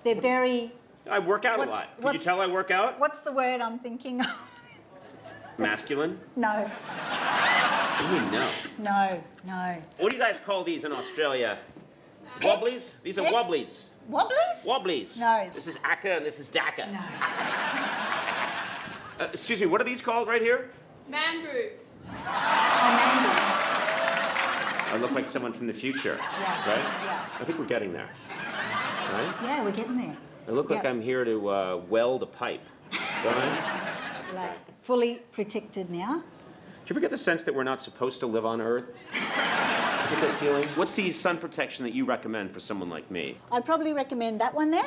They're very... I work out a lot. Can you tell I work out? What's the word I'm thinking of? Masculine? No, What do you mean no? no. What do you guys call these in Australia? Pics? Wobblies? These are Pics? wobblies. Wobblies? Wobblies. No. This is Akka and this is Daka. No. Excuse me, what are these called right here? Man boobs. I look like someone from the future, Yeah. right? Yeah. I think we're getting there, right? Yeah, we're getting there. I look like Yeah. I'm here to weld a pipe, right? Like, fully protected now. you ever get the sense that we're not supposed to live on Earth? Get that feeling? What's the sun protection that you recommend for someone like me? I'd probably recommend that one there.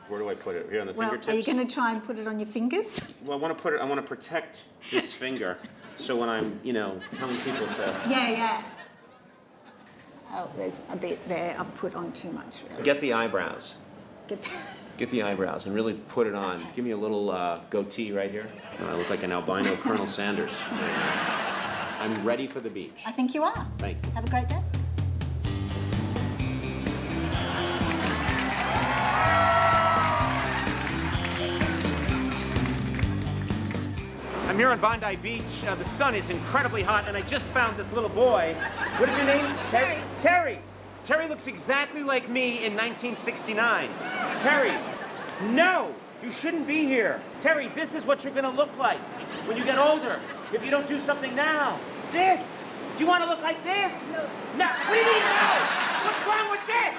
Where do I put it? Here on the Well, fingertips? are you going to try and put it on your fingers? Well, I want to protect this finger. So when I'm, telling people to... Yeah. Oh, there's a bit there. I've put on too much, really. Get the eyebrows. Get the eyebrows and really put it on. Give me a little goatee right here. I look like an albino Colonel Sanders. I'm ready for the beach. I think you are. Thank you. Have a great day. I'm here on Bondi Beach. The sun is incredibly hot, and I just found this little boy. What is your name? Terry. Terry. Terry looks exactly like me in 1969. Terry, no, you shouldn't be here. Terry, this is what you're gonna look like when you get older, if you don't do something now. This. Do you want to look like this? No. What do you mean no? What's wrong with this?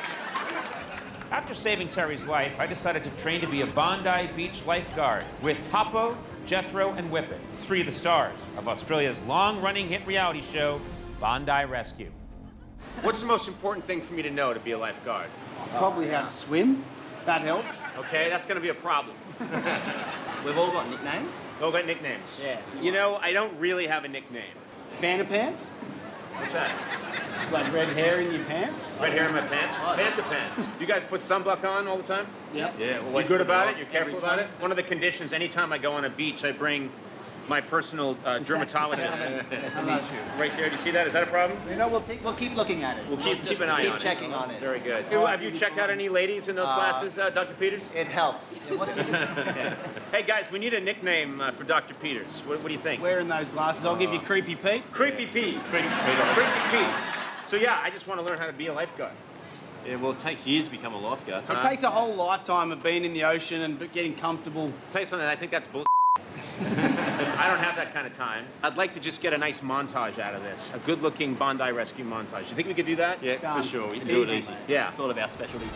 After saving Terry's life, I decided to train to be a Bondi Beach lifeguard with Hoppo, Jethro, and Whippet, 3 of the stars of Australia's long-running hit reality show, Bondi Rescue. What's the most important thing for me to know to be a lifeguard? Probably how to swim. That helps. Okay, that's gonna be a problem. We've all got nicknames. All got nicknames. Yeah. I don't really have a nickname. Fanta pants. What's that? Like red hair in your pants. Red hair in my pants? Fanta pants. You guys put sunblock on all the time? Yep. Yeah, well, you good about it? You're careful about it? One of the conditions, anytime I go on a beach, I bring my personal dermatologist. Nice to meet you. Right there, do you see that? Is that a problem? We'll keep looking at it. We'll keep an eye on it. Keep checking on it. Very good. Have you checked out any ladies in those glasses, Dr. Peters? It helps. Hey guys, we need a nickname for Dr. Peters. What do you think? Wearing those glasses, I'll give you Creepy Pete. Creepy Pete. Creepy Pete. So yeah, I just want to learn how to be a lifeguard. Yeah, well, it takes years to become a lifeguard. It takes a whole lifetime of being in the ocean and getting comfortable. I'll tell you something, I think that's bull. I don't have that kind of time. I'd like to just get a nice montage out of this. A good-looking Bondi Rescue montage. You think we could do that? Yeah, Done. for sure. We can Easy. do it easy. Yeah. It's sort of our specialty.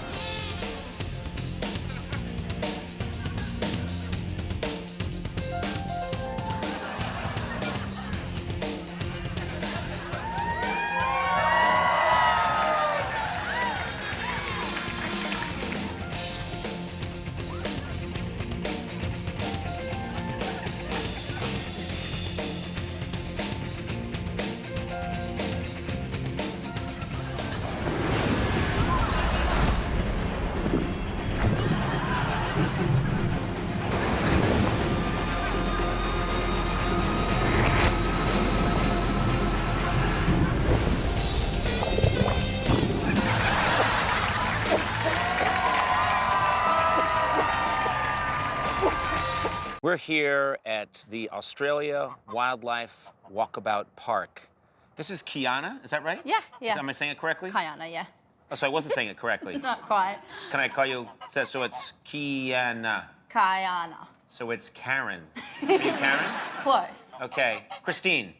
We're here at the Australia Wildlife Walkabout Park. This is Kiana, is that right? Yeah. Am I saying it correctly? Kayana, yeah. Oh, so I wasn't saying it correctly. Not quite. Can I call you, so it's Kiana. Kayana. So it's Karen. Are you Karen? Close. Okay. Christine.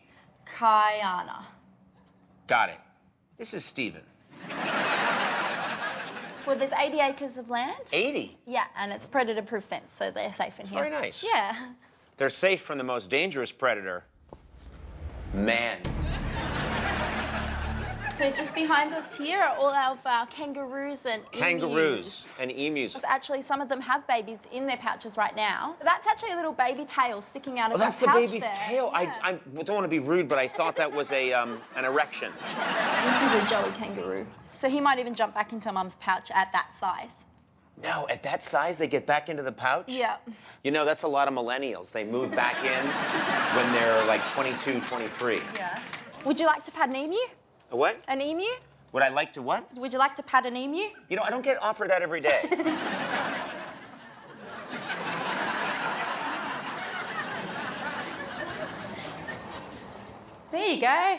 Kayana. Got it. This is Stephen. Well, there's 80 acres of land. 80? Yeah, and it's predator-proof fence, so they're safe in here. Very nice. Yeah. They're safe from the most dangerous predator, man. So just behind us here are all of our kangaroos and emus. Kangaroos and emus. Actually, some of them have babies in their pouches right now. That's actually a little baby tail sticking out of Oh, that's that the pouch baby's there. tail. Yeah. I don't want to be rude, but I thought that was an erection. This is a joey kangaroo. So he might even jump back into mum's pouch at that size. No, at that size, they get back into the pouch? Yeah. You know, that's a lot of millennials. They move back in when they're like 22, 23. Yeah. Would you like to pat an emu? A what? An emu? Would I like to what? Would you like to pat an emu? You know, I don't get offered that every day. There you go.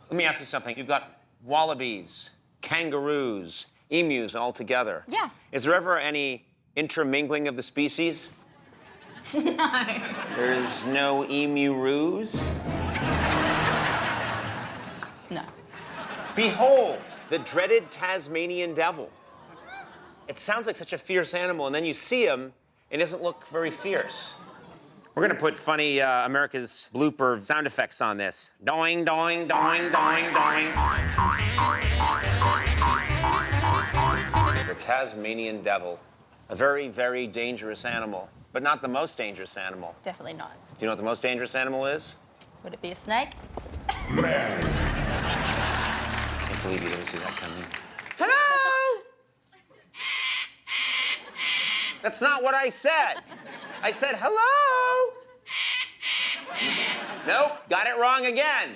Let me ask you something. You've got wallabies, kangaroos, emus all together. Yeah. Is there ever any intermingling of the species? No. There's no emu-roos? No. Behold, the dreaded Tasmanian devil. It sounds like such a fierce animal, and then you see him, and it doesn't look very fierce. We're gonna put funny America's blooper sound effects on this. Doing, doing, doing, doing, doing. The Tasmanian devil. A very, very dangerous animal, but not the most dangerous animal. Definitely not. Do you know what the most dangerous animal is? Would it be a snake? Man. I can't believe you didn't see that coming. Hello! That's not what I said. I said hello. Nope, got it wrong again.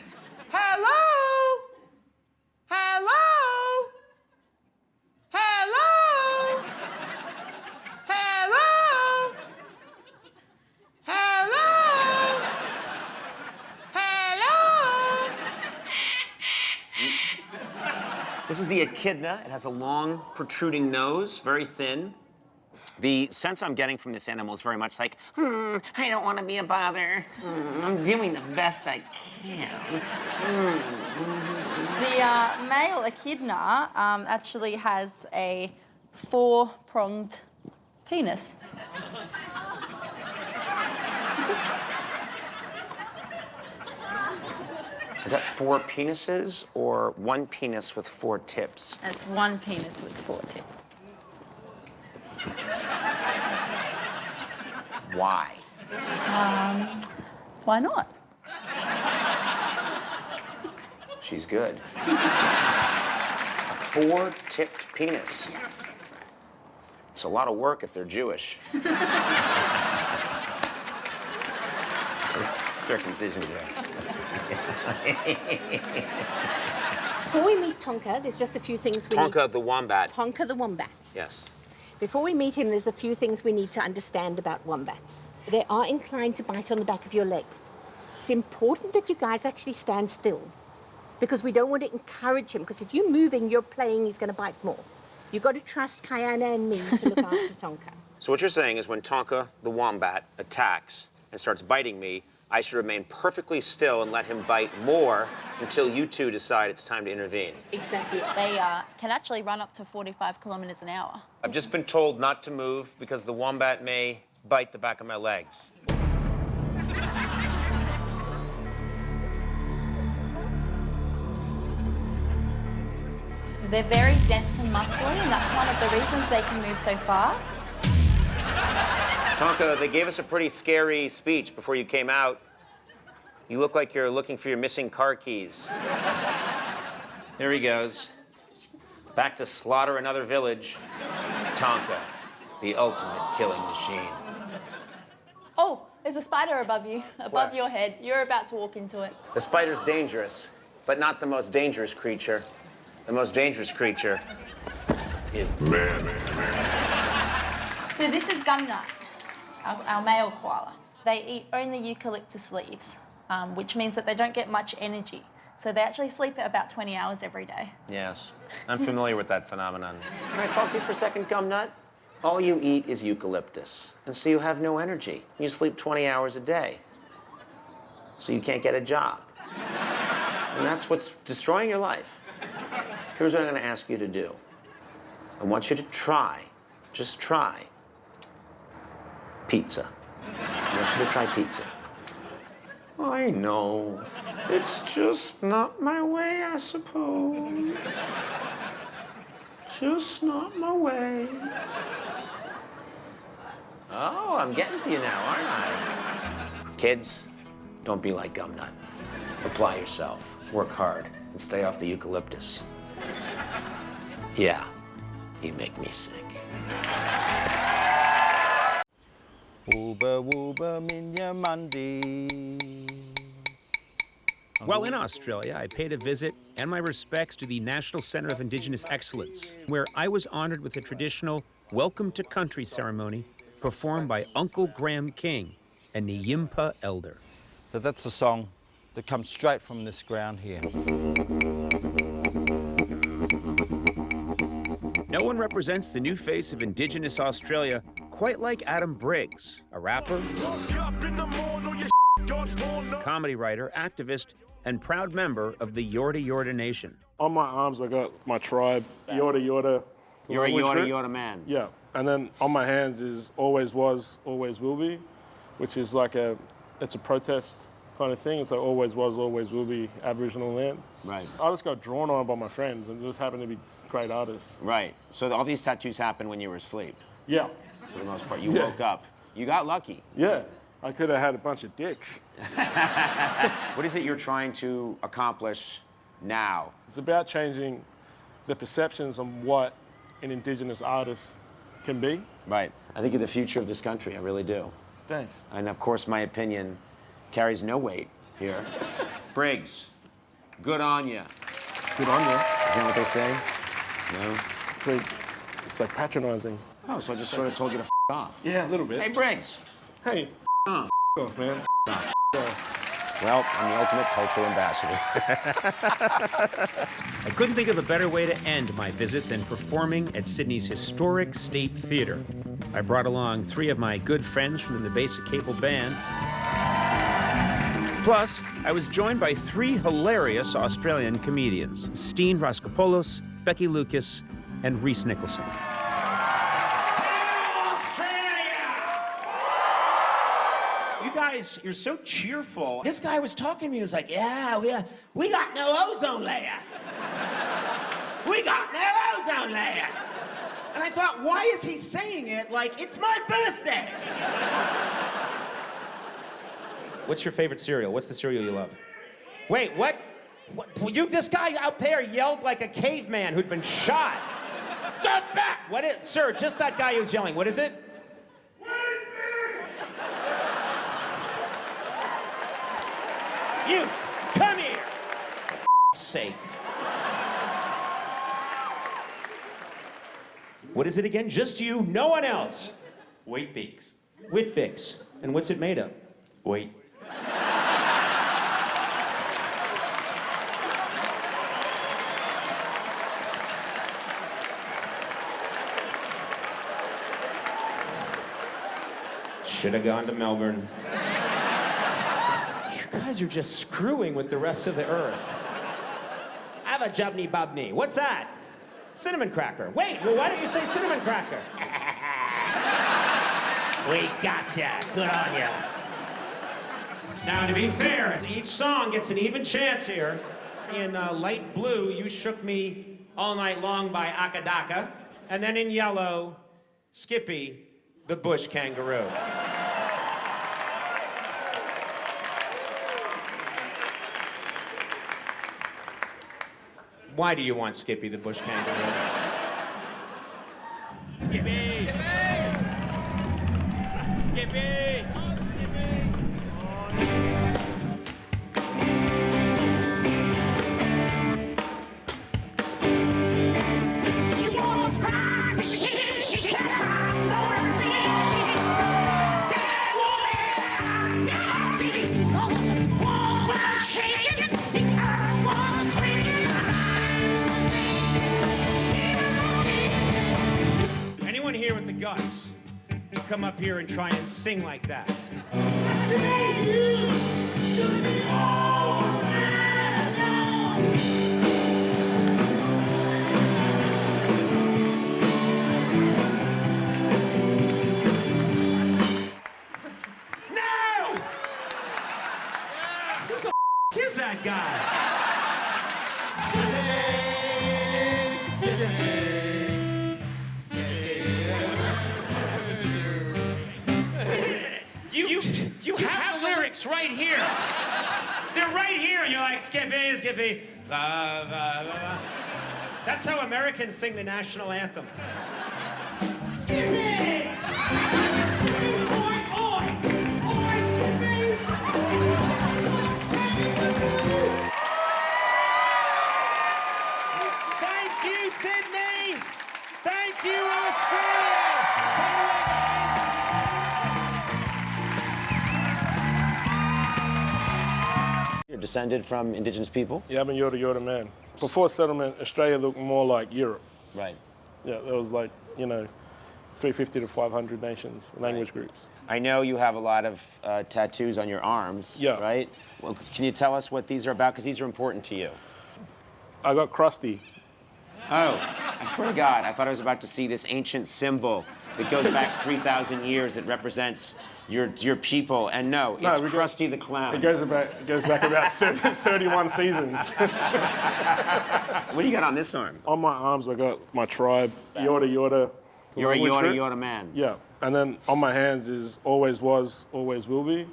Hello. Hello. Hello. Hello. Hello. Hello. This is the echidna. It has a long, protruding nose, very thin. The sense I'm getting from this animal is very much like, I don't want to be a bother. I'm doing the best I can. The male echidna actually has a 4-pronged penis. Is that 4 penises or 1 penis with 4 tips? It's 1 penis with 4 tips. Why? Why not? She's good. A 4-tipped penis. It's a lot of work if they're Jewish. Circumcision joke. Before we meet Tonka, there's just a few things we Tonka the wombat. Tonka the wombat. Yes. Before we meet him, there's a few things we need to understand about wombats. They are inclined to bite on the back of your leg. It's important that you guys actually stand still because we don't want to encourage him, because if you're moving, you're playing, he's going to bite more. You've got to trust Kayana and me to look after Tonka. So what you're saying is when Tonka the wombat attacks and starts biting me, I should remain perfectly still and let him bite more until you two decide it's time to intervene. Exactly. They can actually run up to 45 kilometers an hour. I've just been told not to move because the wombat may bite the back of my legs. They're very dense and muscly, and that's one of the reasons they can move so fast. Tonka, they gave us a pretty scary speech before you came out. You look like you're looking for your missing car keys. Here he goes. Back to slaughter another village. Tonka, the ultimate killing machine. Oh, there's a spider above you, above Where? your head. You're about to walk into it. The spider's dangerous, but not the most dangerous creature. The most dangerous creature is man. So this is Gumnut, our male koala. They eat only eucalyptus leaves, which means that they don't get much energy. So they actually sleep at about 20 hours every day. Yes, I'm familiar with that phenomenon. Can I talk to you for a second, Gumnut? All you eat is eucalyptus, and so you have no energy. You sleep 20 hours a day, so you can't get a job. And that's what's destroying your life. Here's what I'm going to ask you to do. I want you to try, just try, pizza. I want you to try pizza. I know. It's just not my way, I suppose. Just not my way. Oh, I'm getting to you now, aren't I? Kids, don't be like Gumnut. Apply yourself, work hard, and stay off the eucalyptus. Yeah, you make me sick. Wooba wooba minya mandi. While in Australia, I paid a visit and my respects to the National Centre of Indigenous Excellence, where I was honored with a traditional Welcome to Country ceremony performed by Uncle Graham King, a Niyimpa elder. So that's a song that comes straight from this ground here. No one represents the new face of Indigenous Australia quite like Adam Briggs, a rapper, comedy writer, activist, and proud member of the Yorta Yorta Nation. On my arms, I got my tribe, Yorta Yorta. You're a Yorta Yorta man. Yeah. And then on my hands is always was, always will be. which is like it's a protest kind of thing. It's like always was, always will be Aboriginal land. Right. I just got drawn on by my friends and just happened to be great artists. Right. So all these tattoos happened when you were asleep, Yeah. for the most part. You Yeah. woke up. You got lucky. Yeah. I could have had a bunch of dicks. What is it you're trying to accomplish now? It's about changing the perceptions on what an Indigenous artist can be. Right. I think you're the future of this country. I really do. Thanks. And of course, my opinion carries no weight here. Briggs, good on you. Good on you. Isn't that what they say? No? It's like patronizing. Oh, so I just sort of told you to off. Yeah, a little bit. Hey, Briggs. Hey, off. off, man. Well, I'm the ultimate cultural ambassador. I couldn't think of a better way to end my visit than performing at Sydney's historic State Theatre. I brought along 3 of my good friends from the Basic Cable Band. Plus, I was joined by 3 hilarious Australian comedians, Steen Raskopoulos, Becky Lucas, and Reese Nicholson. You guys, you're so cheerful. This guy was talking to me. He was like, yeah, we got no ozone layer. We got no ozone layer. And I thought, why is he saying it like it's my birthday? What's your favorite cereal? What's the cereal you love? Wait, what? This guy out there yelled like a caveman who'd been shot. Get back! What is, sir, just that guy who's yelling, what is it? You, come here! For f***'s sake. What is it again? Just you, no one else. Wheat Bix. Wheat Bix. And what's it made of? Wait. Should have gone to Melbourne. You guys are just screwing with the rest of the earth. Have a jubney bubney. What's that? Cinnamon cracker. Wait, well, why don't you say cinnamon cracker? We gotcha. Good on ya. Now, to be fair, each song gets an even chance here. In light blue, You Shook Me All Night Long by Akadaka. And then in yellow, Skippy, the Bush Kangaroo. Why do you want Skippy, the Bush Kangaroo? Skippy! Skippy! Anyone here with the guts to come up here and try and sing like that? No! Who the is that guy? You have the lyrics right here. They're right here, and you're like, Skippy, Skippy. Blah, blah, blah. That's how Americans sing the national anthem. Skippy! Skippy, oi, oi! Oi, Skippy! Thank you, Sydney! Thank you, Australia! You're descended from indigenous people? Yeah, I'm a Yorta man. Before settlement, Australia looked more like Europe. Right. Yeah, there was like, 350 to 500 nations, language groups. I know you have a lot of tattoos on your arms, Yeah. right? Well, can you tell us what these are about? Because these are important to you. I got crusty. Oh, I swear to God, I thought I was about to see this ancient symbol that goes back 3,000 years that represents your people, and no, it's Krusty the Clown. It goes back about 31 seasons. What do you got on this arm? On my arms, I got my tribe, Yorta Yorta. You're a Yorta Yorta man. Yeah, and then on my hands is always was, always will be,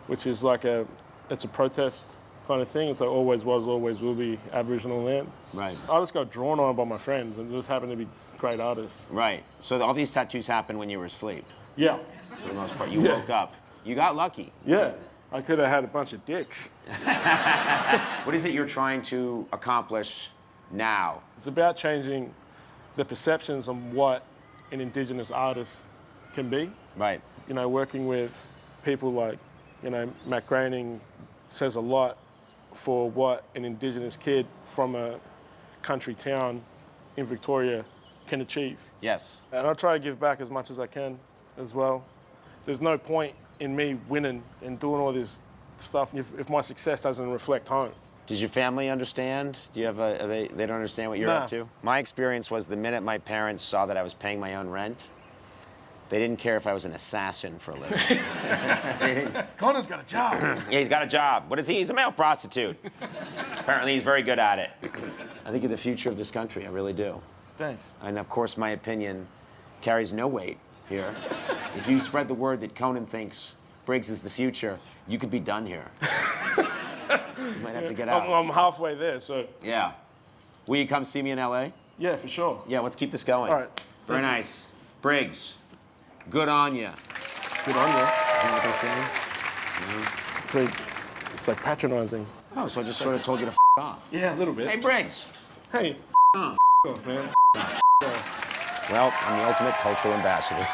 which is like it's a protest kind of thing. It's like always was, always will be Aboriginal land. Right. I just got drawn on by my friends and just happened to be great artists. Right. So all these tattoos happened when you were asleep. Yeah. For the most part, you woke up. You got lucky. Yeah. I could have had a bunch of dicks. What is it you're trying to accomplish now? It's about changing the perceptions on what an Indigenous artist can be. Right. You know, working with people like, you know, Matt Groening says a lot for what an Indigenous kid from a country town in Victoria can achieve. Yes. And I try to give back as much as I can as well. There's no point in me winning and doing all this stuff if my success doesn't reflect home. Does your family understand? Do you have they don't understand what you're up to? My experience was the minute my parents saw that I was paying my own rent, they didn't care if I was an assassin for a living. Conan's got a job. Yeah, he's got a job. What is he? He's a male prostitute. Apparently he's very good at it. I think you're the future of this country, I really do. Thanks. And of course my opinion carries no weight here. If you spread the word that Conan thinks Briggs is the future, you could be done here. You might have to get out. I'm halfway there, so. Yeah. Will you come see me in LA? Yeah, for sure. Yeah, let's keep this going. All right. Very nice. Briggs, good on you. Good on you. Is that what they say? No? It's like patronizing. Oh, so I just sort of told you to f off. Yeah, a little bit. Hey, Briggs. Hey, Oh. off, man. Well, I'm the ultimate cultural ambassador.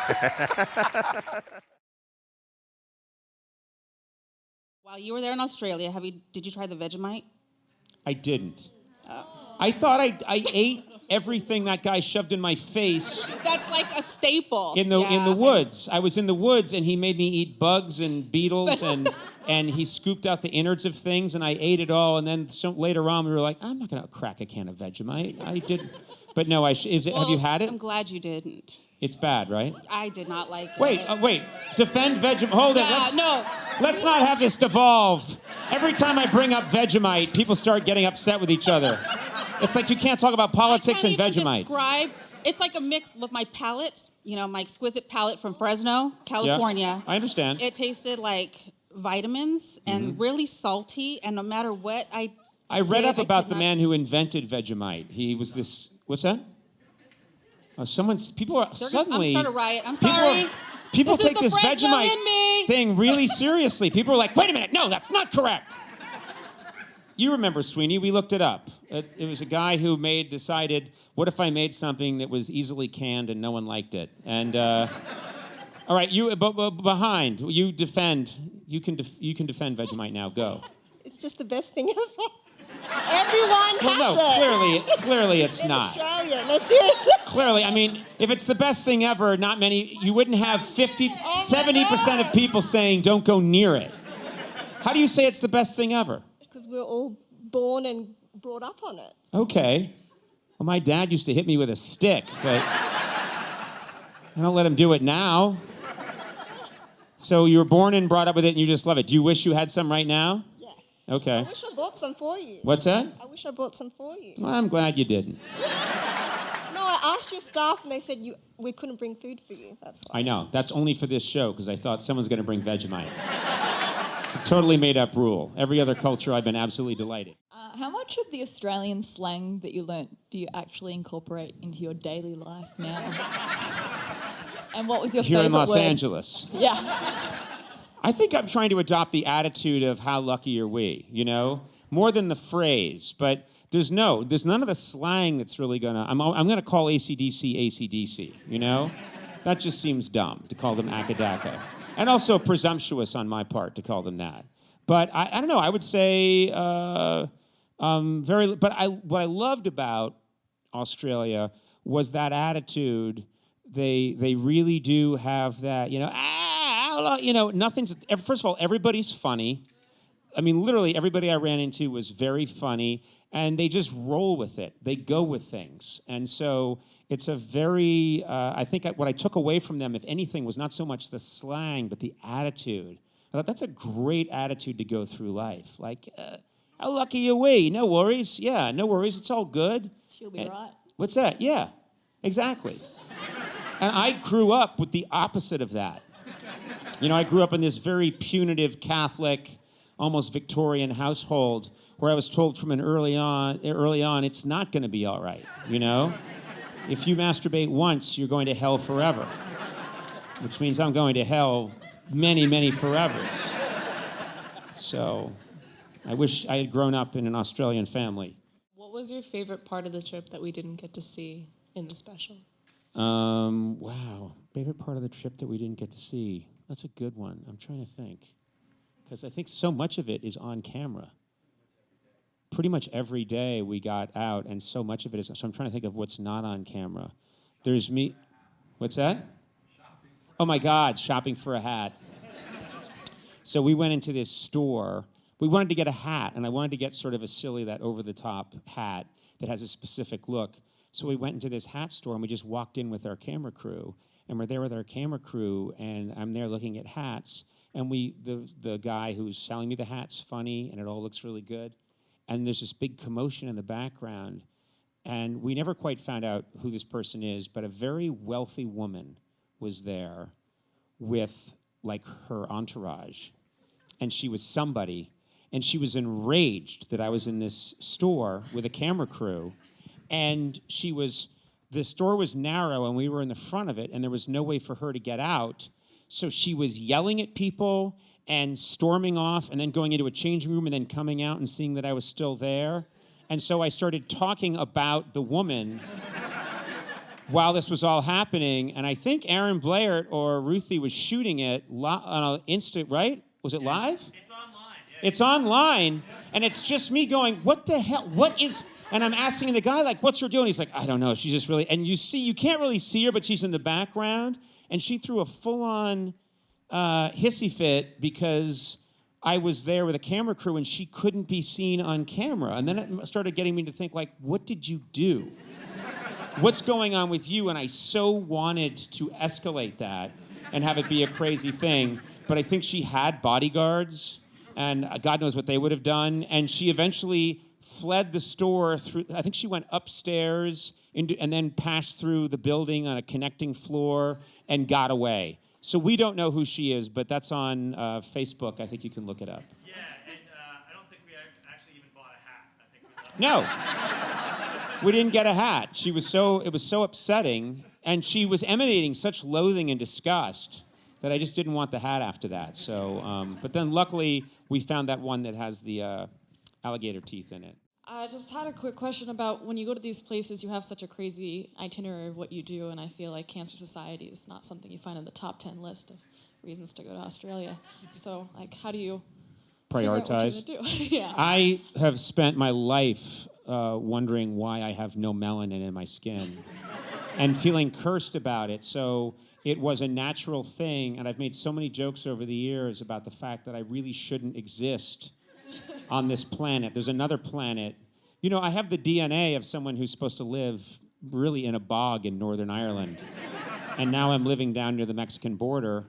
While you were there in Australia, did you try the Vegemite? I didn't. I thought I ate everything that guy shoved in my face. That's like a staple. In the woods. I was in the woods and he made me eat bugs and beetles and he scooped out the innards of things and I ate it all. And then later on we were like, I'm not gonna crack a can of Vegemite. I did, but no. Have you had it? I'm glad you didn't. It's bad, right? I did not like it. Wait. Defend Vegemite. Hold it. Let's not have this devolve. Every time I bring up Vegemite, people start getting upset with each other. It's like you can't talk about politics and Vegemite. It's like a mix with my palate, my exquisite palate from Fresno, California. Yeah, I understand. It tasted like vitamins and really salty, and no matter what I read up about the man who invented Vegemite. He was this, what's that? People are suddenly... I'm starting to riot. I'm sorry. People take this Vegemite thing really seriously. People are like, wait a minute, no, that's not correct. You remember, Sweeney, we looked it up. It was a guy who decided, what if I made something that was easily canned and no one liked it? And, all right, you defend defend Vegemite now, go. It's just the best thing ever. Everyone has it. Clearly it's not. Australia. No, seriously. Clearly, I mean, if it's the best thing ever, you wouldn't have 70% of people saying don't go near it. How do you say it's the best thing ever? Because we're all born and brought up on it. Okay. Well, my dad used to hit me with a stick, but I don't let him do it now. So you were born and brought up with it and you just love it. Do you wish you had some right now? Okay. I wish I bought some for you. What's that? I wish I bought some for you. Well, I'm glad you didn't. No, I asked your staff and they said we couldn't bring food for you. That's why. I know. That's only for this show because I thought someone's going to bring Vegemite. It's a totally made-up rule. Every other culture, I've been absolutely delighted. How much of the Australian slang that you learnt do you actually incorporate into your daily life now? And what was your Here favourite in Los word? Angeles. Yeah. I think I'm trying to adopt the attitude of how lucky are we, more than the phrase. But there's none of the slang that's really gonna. I'm gonna call AC/DC, That just seems dumb to call them akadaka, and also presumptuous on my part to call them that. But I don't know. I would say But what I loved about Australia was that attitude. They really do have that. Nothing's. First of all, everybody's funny. I mean, literally everybody I ran into was very funny, and they just roll with it. They go with things. And so it's a very, I think what I took away from them, if anything, was not so much the slang, but the attitude. I thought that's a great attitude to go through life. Like, how lucky are we? No worries. Yeah, no worries. It's all good. She'll be right. What's that? Yeah, exactly. And I grew up with the opposite of that. You know, I grew up in this very punitive Catholic, almost Victorian household where I was told from early on, it's not going to be all right, you know? If you masturbate once, you're going to hell forever, which means I'm going to hell many, many forevers. So I wish I had grown up in an Australian family. What was your favorite part of the trip that we didn't get to see in the special? Wow. Favorite part of the trip that we didn't get to see. That's a good one. I'm trying to think. Because I think so much of it is on camera. Pretty much every day we got out, and so much of it is. So I'm trying to think of what's not on camera. There's me. What's that? Shopping. Oh my God, shopping for a hat. So we went into this store. We wanted to get a hat, and I wanted to get sort of a silly, that over-the-top hat that has a specific look. So we went into this hat store, and we just walked in with our camera crew, and we're there with our camera crew, and I'm there looking at hats, and the guy who's selling me the hat's funny, and it all looks really good, and there's this big commotion in the background, and we never quite found out who this person is, but a very wealthy woman was there with, like, her entourage, and she was somebody, and she was enraged that I was in this store with a camera crew, and the store was narrow, and we were in the front of it, and there was no way for her to get out. So she was yelling at people and storming off and then going into a changing room and then coming out and seeing that I was still there. And so I started talking about the woman while this was all happening. And I think Aaron Blair or Ruthie was shooting it on an instant, right? Was it live? It's online. Yeah. It's online, and it's just me going, what the hell? What is... And I'm asking the guy, like, what's her doing? He's like, I don't know. She's just really... And you can't really see her, but she's in the background. And she threw a full-on hissy fit because I was there with a camera crew and she couldn't be seen on camera. And then it started getting me to think, like, what did you do? What's going on with you? And I so wanted to escalate that and have it be a crazy thing. But I think she had bodyguards, and God knows what they would have done. And she eventually fled the store through, I think she went upstairs and then passed through the building on a connecting floor and got away. So we don't know who she is, but that's on Facebook. I think you can look it up. Yeah, and I don't think we actually even bought a hat. I think No, we didn't get a hat. It was so upsetting, and she was emanating such loathing and disgust that I just didn't want the hat after that. So, but then luckily we found that one that has the alligator teeth in it. I just had a quick question about when you go to these places, you have such a crazy itinerary of what you do, and I feel like Cancer Society is not something you find in the top 10 list of reasons to go to Australia. So, like, how do you prioritize? Figure out what you're gonna do? Yeah. I have spent my life wondering why I have no melanin in my skin and feeling cursed about it. So it was a natural thing, and I've made so many jokes over the years about the fact that I really shouldn't exist on this planet. There's another planet. You know, I have the DNA of someone who's supposed to live really in a bog in Northern Ireland. And now I'm living down near the Mexican border,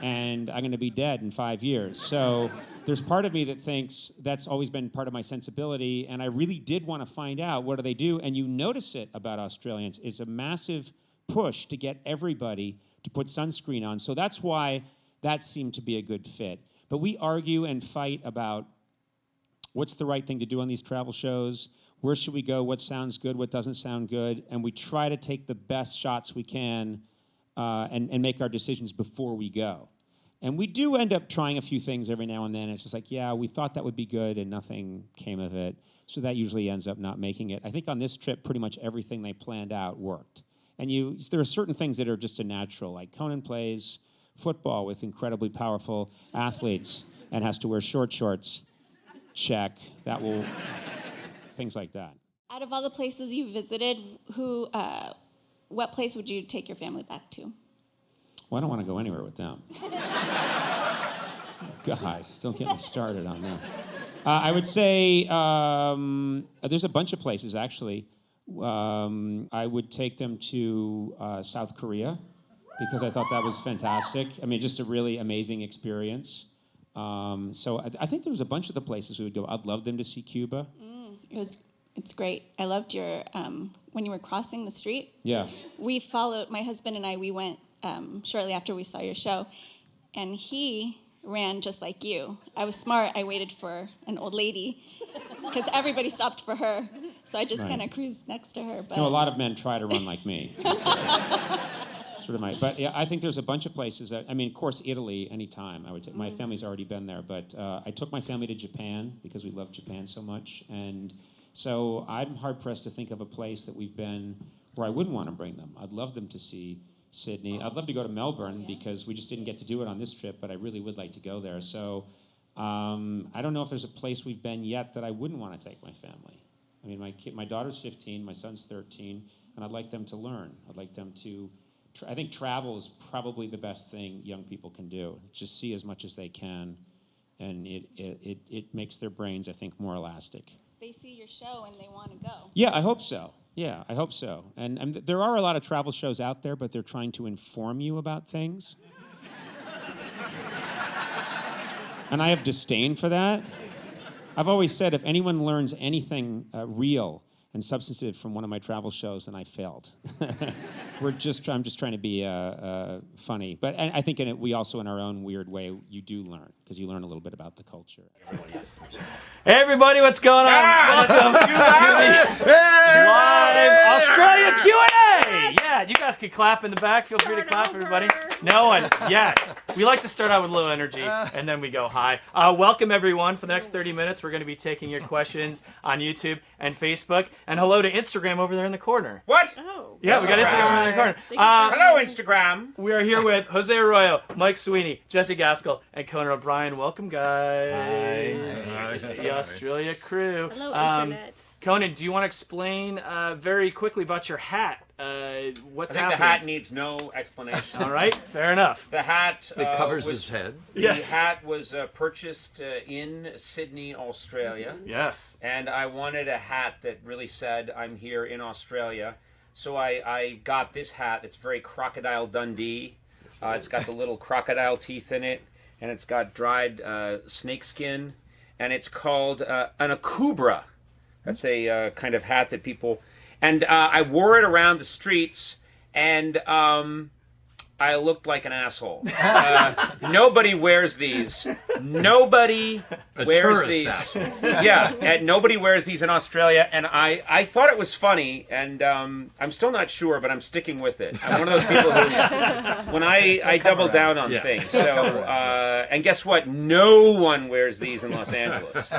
and I'm going to be dead in 5 years. So there's part of me that thinks that's always been part of my sensibility, and I really did want to find out what do they do. And you notice it about Australians. It's a massive push to get everybody to put sunscreen on. So that's why that seemed to be a good fit. But we argue and fight about what's the right thing to do on these travel shows? Where should we go? What sounds good? What doesn't sound good? And we try to take the best shots we can and make our decisions before we go. And we do end up trying a few things every now and then. It's just like, yeah, we thought that would be good and nothing came of it. So that usually ends up not making it. I think on this trip, pretty much everything they planned out worked. And there are certain things that are just a natural, like Conan plays football with incredibly powerful athletes and has to wear short shorts. Check. That will, things like that. Out of all the places you visited, what place would you take your family back to? Well, I don't want to go anywhere with them. God, don't get me started on that. I would say there's a bunch of places, actually. I would take them to South Korea because I thought that was fantastic. I mean, just a really amazing experience. So I think there was a bunch of the places we would go. I'd love them to see Cuba. It's great. I loved your, when you were crossing the street. Yeah. We followed, my husband and I, we went shortly after we saw your show, and he ran just like you. I was smart. I waited for an old lady because everybody stopped for her. So I just kind of cruised next to her. But No, a lot of men try to run like me. But yeah, I think there's a bunch of places that, I mean, of course, Italy, anytime I would take. My family's already been there, but I took my family to Japan because we love Japan so much. And so I'm hard-pressed to think of a place that we've been where I wouldn't want to bring them. I'd love them to see Sydney. I'd love to go to Melbourne because we just didn't get to do it on this trip, but I really would like to go there. So I don't know if there's a place we've been yet that I wouldn't want to take my family. I mean, my daughter's 15, my son's 13, and I'd like them to learn. I'd like them to, I think travel is probably the best thing young people can do. Just see as much as they can, and it makes their brains, I think, more elastic. they see your show and they want to go. Yeah, I hope so. Yeah, I hope so. And there are a lot of travel shows out there, but they're trying to inform you about things. And I have disdain for that. I've always said if anyone learns anything real and substantive from one of my travel shows, then I failed. I'm just trying to be funny. But I think we also, in our own weird way, you do learn, because you learn a little bit about the culture. Hey everybody, what's going on? Welcome to the live Australia Q&A! Yeah, you guys can clap in the back. Feel free to clap, everybody. No one, yes. We like to start out with low energy, and then we go high. Welcome, everyone. For the next 30 minutes, we're going to be taking your questions on YouTube and Facebook. And hello to Instagram over there in the corner. What? Oh. Yeah, we got Instagram over there in the corner. Hello, Instagram. We are here with Jose Arroyo, Mike Sweeney, Jesse Gaskell, and Conan O'Brien. Welcome, guys. Hi. The Australia crew. Hello, Internet. Conan, do you want to explain very quickly about your hat? What's I think happening? the hat needs no explanation. All right, fair enough. The hat It covers was, his head. The Yes. hat was purchased in Sydney, Australia. Yes. And I wanted a hat that really said, I'm here in Australia. So I got this hat. It's very Crocodile Dundee. It's got the little crocodile teeth in it, and it's got dried snake skin, and it's called an akubra. That's a kind of hat that people... And I wore it around the streets, and I looked like an asshole. Nobody wears these. Nobody wears these. Asshole. Yeah, and nobody wears these in Australia, and I thought it was funny, and I'm still not sure, but I'm sticking with it. I'm one of those people who, when I double down on things. So, and guess what? No one wears these in Los Angeles.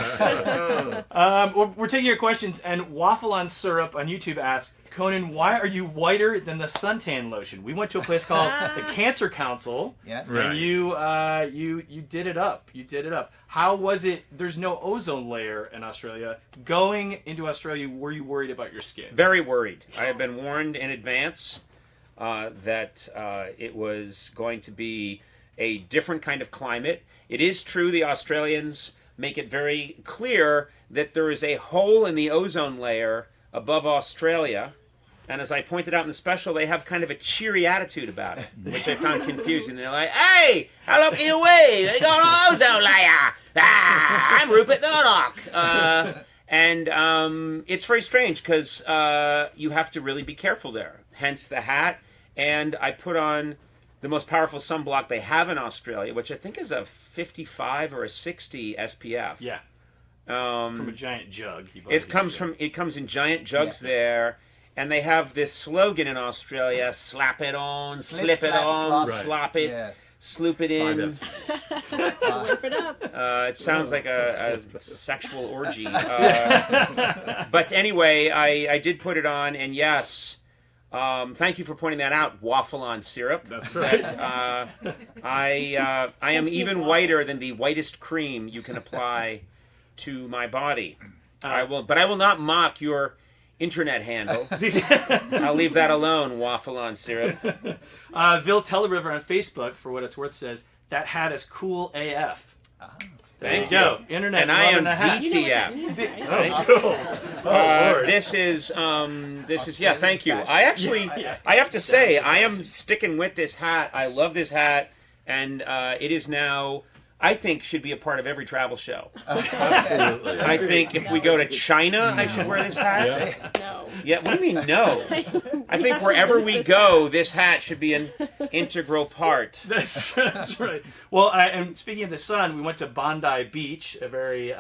We're taking your questions, and Waffle on Syrup on YouTube asks, Conan, why are you whiter than the suntan lotion? We went to a place called the Cancer Council, Yes. and Right. you did it up. You did it up. How was it? There's no ozone layer in Australia. Going into Australia, were you worried about your skin? Very worried. I have been warned in advance that it was going to be a different kind of climate. It is true the Australians make it very clear that there is a hole in the ozone layer above Australia. And as I pointed out in the special, they have kind of a cheery attitude about it, which I found confusing. They're like, hey, how look you away? They got an ozone layer. Ah, I'm Rupert Murdoch. And it's very strange because you have to really be careful there. Hence the hat. And I put on the most powerful sunblock they have in Australia, which I think is a 55 or a 60 SPF. Yeah. From a giant jug. It comes in giant jugs there. And they have this slogan in Australia: slap it on, slip it on, slop it, sloop it in. Slip it up. It sounds like a sexual orgy. But anyway, I did put it on, and yes, thank you for pointing that out, Waffle on Syrup. That's right. I am even whiter than the whitest cream you can apply to my body. I will not mock your internet handle. I'll leave that alone, Waffle on Syrup. Vil Teleriver on Facebook, for what it's worth, says, that hat is cool AF. There you go. Internet. And I am loving the hat. DTF. Oh, cool. Lord. This is yeah. Thank you. I actually, I have to say, I am sticking with this hat. I love this hat, and it is now. I think should be a part of every travel show. Absolutely. I think if we go to China, I should wear this hat. No. Yeah. What do you mean no? I think wherever we go, this hat should be an integral part. That's right. Well, and speaking of the sun, we went to Bondi Beach, a very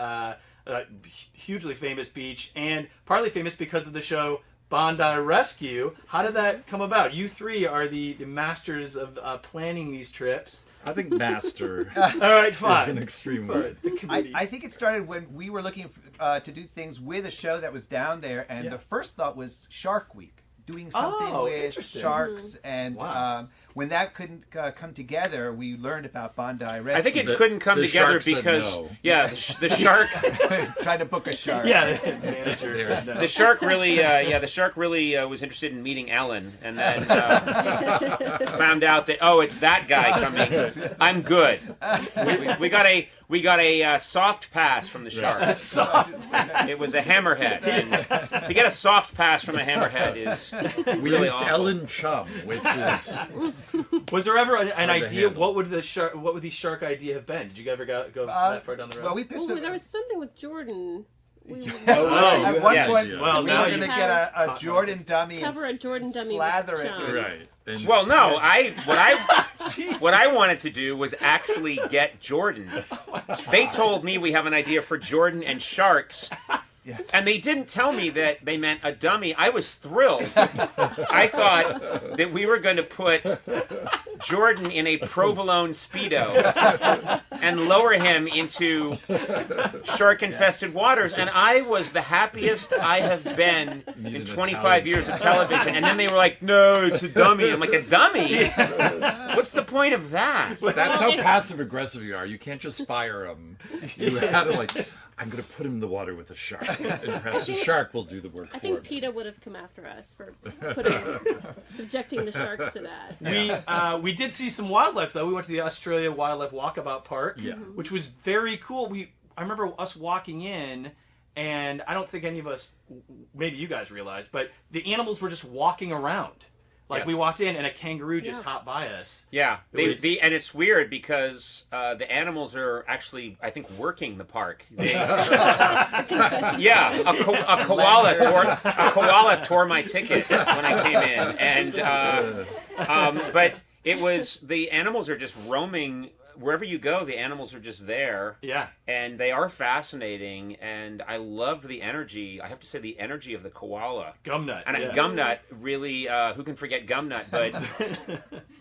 hugely famous beach, and partly famous because of the show Bondi Rescue. How did that come about? You three are the masters of planning these trips. I think master All right, fine. is an extreme word. I think it started when we were looking to do things with a show that was down there, and the first thought was Shark Week, doing something with sharks, and when that couldn't come together, we learned about Bondi Rescue. I think it couldn't come together because the shark tried to book a shark. Yeah, the manager said no. The shark really, the shark really was interested in meeting Ellen, and then found out that it's that guy coming. I'm good. We got a soft pass from the shark. A soft pass. It was a hammerhead. And to get a soft pass from a hammerhead is We really used awful. Ellen Chum, which is. Was there ever an Hard to idea? handle. What would the shark idea have been? Did you ever go that far down the road? Well, we pitched there was something with Jordan. At one point, well, we now were going to get a Jordan dummy Cover a Jordan dummy slather with it Chum. with Right. Well, no, what I wanted to do was actually get Jordan. They told me we have an idea for Jordan and sharks. And they didn't tell me that they meant a dummy. I was thrilled. I thought that we were going to put Jordan in a provolone Speedo and lower him into shark-infested waters. And I was the happiest I have been in 25 years of television. And then they were like, no, it's a dummy. I'm like, a dummy? What's the point of that? That's how passive-aggressive you are. You can't just fire him. You have to, I'm going to put him in the water with a shark. And perhaps a shark will do the work for I think me. PETA would have come after us for subjecting the sharks to that. We did see some wildlife though. We went to the Australia Wildlife Walkabout Park, which was very cool. I remember us walking in, and I don't think any of us, maybe you guys realized, but the animals were just walking around. Like we walked in and a kangaroo just hopped by us. Yeah, and it's weird because the animals are actually, I think, working the park. A koala tore my ticket when I came in, and but it was the animals are just roaming. Wherever you go, the animals are just there. Yeah. And they are fascinating, and I love the energy. I have to say the energy of the koala. Gumnut. And Gumnut, really, who can forget Gumnut? But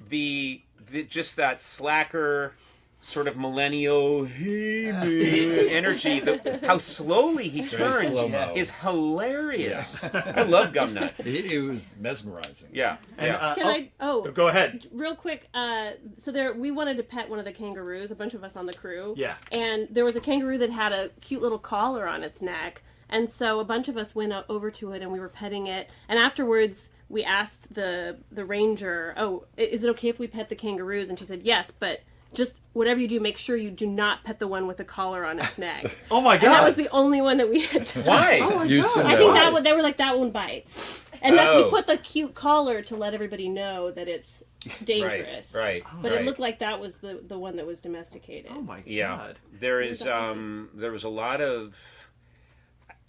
the just that slacker, sort of millennial energy, how slowly he turns is hilarious. I love Gumnut. It was mesmerizing. Yeah. Can I? Go ahead. Real quick. We wanted to pet one of the kangaroos. A bunch of us on the crew. Yeah. And there was a kangaroo that had a cute little collar on its neck, and so a bunch of us went over to it and we were petting it. And afterwards, we asked the ranger, "Oh, is it okay if we pet the kangaroos?" And she said, "Yes, but." Just whatever you do, make sure you do not pet the one with the collar on its neck. Oh my God! And that was the only one that we had done. Why? Oh my You God. I think they were like, that one bites. And that's we put the cute collar to let everybody know that it's dangerous. Right. But it looked like that was the one that was domesticated. Oh my God! Yeah, there was a lot of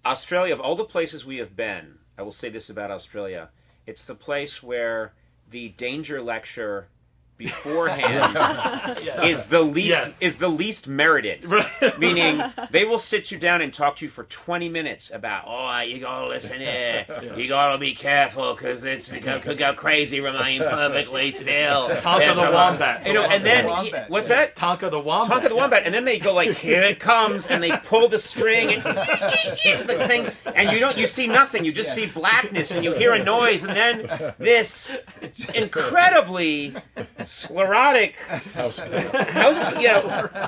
Australia. Of all the places we have been, I will say this about Australia: it's the place where the danger lecture beforehand is the least merited. Meaning they will sit you down and talk to you for 20 minutes about you gotta listen here, you gotta be careful because it could go crazy, remain perfectly still. Tonka the wombat. And then what's that? Tonka the wombat. Tonka the wombat. And then they go like, here it comes, and they pull the string and the thing, and you see nothing. You just see blackness, and you hear a noise, and then this incredibly sclerotic house.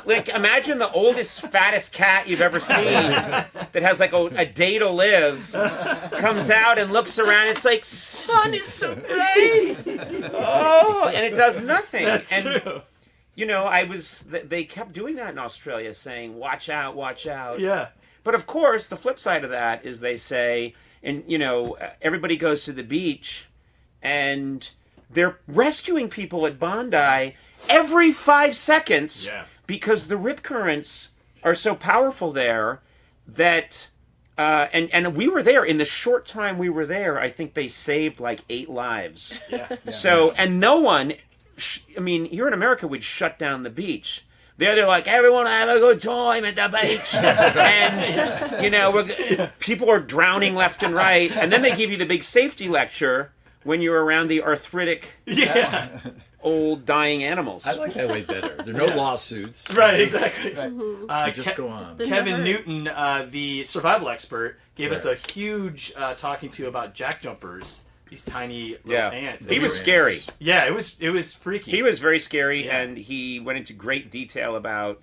Like imagine the oldest, fattest cat you've ever seen that has like a day to live comes out and looks around. It's like, sun is so bright. And it does nothing. That's true. they kept doing that in Australia, saying, watch out, watch out. Yeah. But of course, the flip side of that is they say, and everybody goes to the beach and they're rescuing people at Bondi every 5 seconds because the rip currents are so powerful there that, and we were there, in the short time we were there, I think they saved like 8 lives. So, and no one, here in America, we'd shut down the beach. They're like, everyone have a good time at the beach. And, people are drowning left and right. And then they give you the big safety lecture when you're around the arthritic, old dying animals. I like that way better. There are no lawsuits. Right, exactly. Just go on. Kevin Newton, the survival expert, gave us a huge talking to about jack jumpers. These tiny little ants. He was scary. Yeah, it was freaky. He was very scary, and he went into great detail about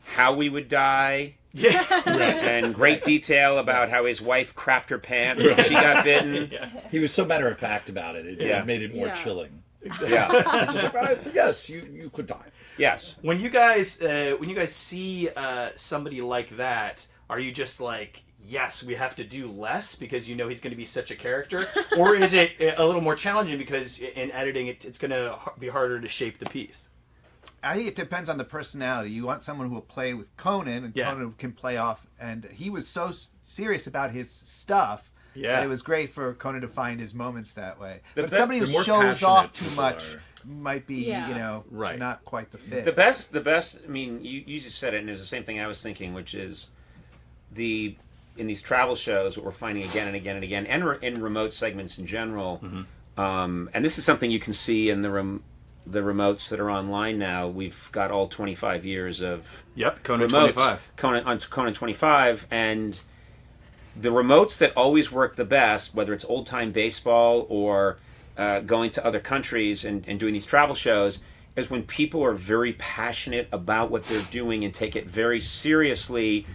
how we would die. Yeah. And great detail about how his wife crapped her pants when she got bitten. He was so matter of fact about it. It made it more chilling. Yeah. Just like, yes, you could die. Yes. When you guys see somebody like that, are you just like, yes, we have to do less because he's going to be such a character? Or is it a little more challenging because in editing it's going to be harder to shape the piece? I think it depends on the personality. You want someone who will play with Conan, and Conan can play off. And he was so serious about his stuff that it was great for Conan to find his moments that way. But somebody who shows off too much might be, not quite the fit. The best. You just said it, and it's the same thing I was thinking, which is in these travel shows, what we're finding again and again and again, and in remote segments in general, and this is something you can see in the remotes that are online now. We've got all 25 years of Conan remotes, 25. Conan 25, and the remotes that always work the best, whether it's old-time baseball or going to other countries and doing these travel shows, is when people are very passionate about what they're doing and take it very seriously.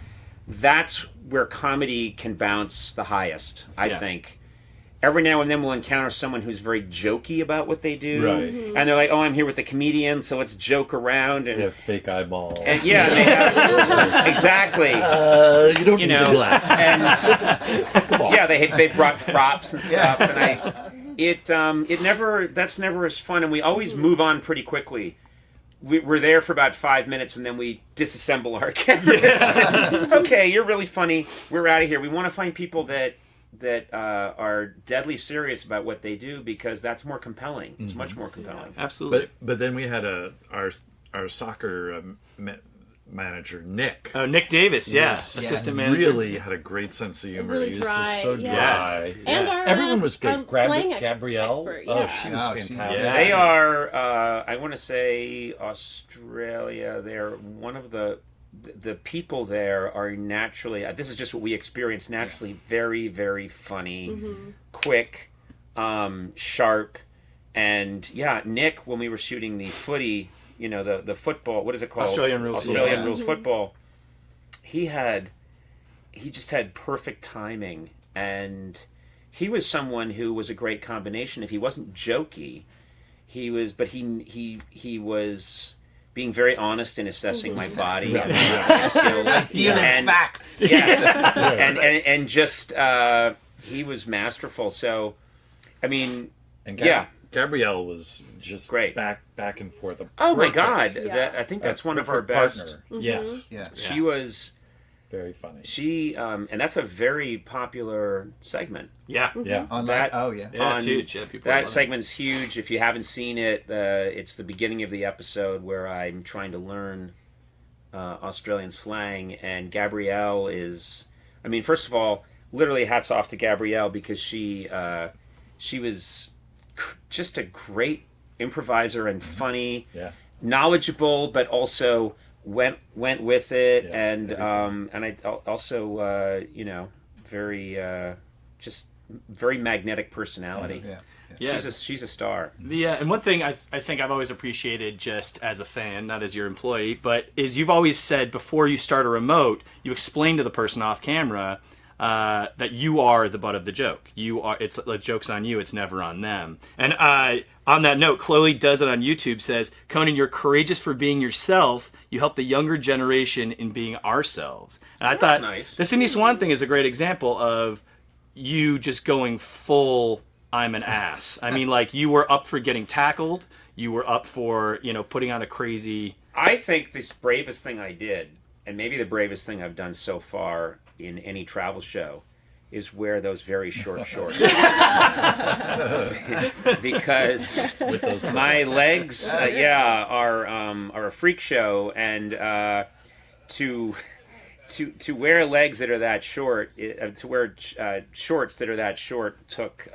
That's where comedy can bounce the highest, I think. Every now and then we'll encounter someone who's very jokey about what they do. Right. And they're like, oh, I'm here with the comedian, so let's joke around. And they have fake eyeballs. And they have, exactly. You don't need the glasses. And, they brought props and stuff. And that's never as fun. And we always move on pretty quickly. We're there for about 5 minutes, and then we disassemble our cameras. Okay, you're really funny. We're out of here. We want to find people that are deadly serious about what they do, because that's more compelling. It's much more compelling. Absolutely. But then we had our soccer manager, Nick. Oh, Nick Davis, assistant manager. Really had a great sense of humor. Really he was dry, just so yes. dry. And our, everyone was great. slang Gabrielle. expert, Oh, she was fantastic. They are, I want to say, Australia. They're one of the people there are naturally, this is just what we experience naturally, very, very funny, quick, sharp. And Nick, when we were shooting the footy, the football, what is it called? Australian rules football. He just had perfect timing, and he was someone who was a great combination. If he wasn't jokey, he was being very honest in assessing my body and my skills. Dealing facts. Yes. and just, he was masterful. So, Gabrielle was just great. back and forth. Oh my God! I think that's one of her best. Yes. She was very funny. She and that's a very popular segment. Yeah. On that, it's huge. Yeah, that segment's huge. If you haven't seen it, it's the beginning of the episode where I'm trying to learn Australian slang, and Gabrielle is. First of all, literally hats off to Gabrielle, because she was just a great improviser and funny, knowledgeable, but also went with it, and I also very just very magnetic personality. She's a star. And one thing I think I've always appreciated, just as a fan, not as your employee, but is you've always said before you start a remote, you explain to the person off camera, that you are the butt of the joke. It's the joke's on you. It's never on them. And on that note, Chloe does it on YouTube. Says, Conan, you're courageous for being yourself. You help the younger generation in being ourselves. And I thought the Sydney Swan thing is a great example of you just going full. I'm an ass. I mean, like, you were up for getting tackled. You were up for, putting on a crazy... I think the bravest thing I did, and maybe the bravest thing I've done so far in any travel show, is wear those very short shorts. Because my legs, are a freak show, and to wear legs that are that short, to wear shorts that are that short took...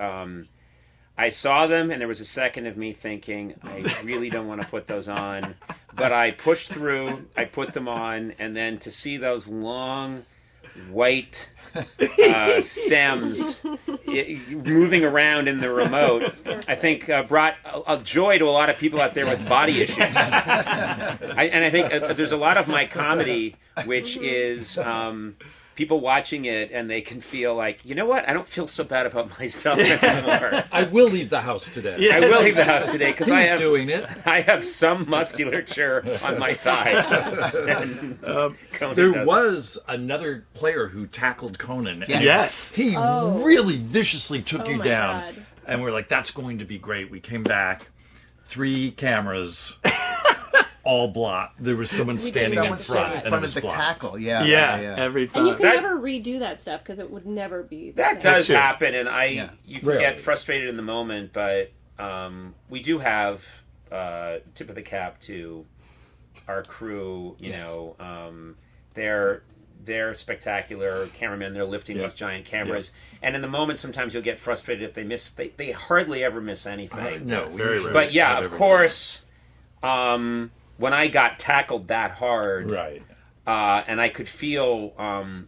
I saw them, and there was a second of me thinking, I really don't want to put those on. But I pushed through, I put them on, and then to see those long, white stems moving around in the remote, I think brought a joy to a lot of people out there with body issues. I think there's a lot of my comedy, which is... people watching it, and they can feel like, you know what? I don't feel so bad about myself anymore. I will leave the house today. I will leave the house today because I have some musculature on my thighs. There was another player who tackled Conan. Yes. He really viciously took you down. God. And we're like, that's going to be great. We came back, 3 cameras. All blocked. There was someone standing in front of the tackle. Every time. And you can never redo that stuff because it would never be. That does happen, and you can get frustrated in the moment, but we do have tip of the cap to our crew. You know, they're spectacular cameramen. They're lifting these giant cameras, and in the moment, sometimes you'll get frustrated if they miss. They hardly ever miss anything. No, very rarely. But yeah, of course. When I got tackled that hard, and I could feel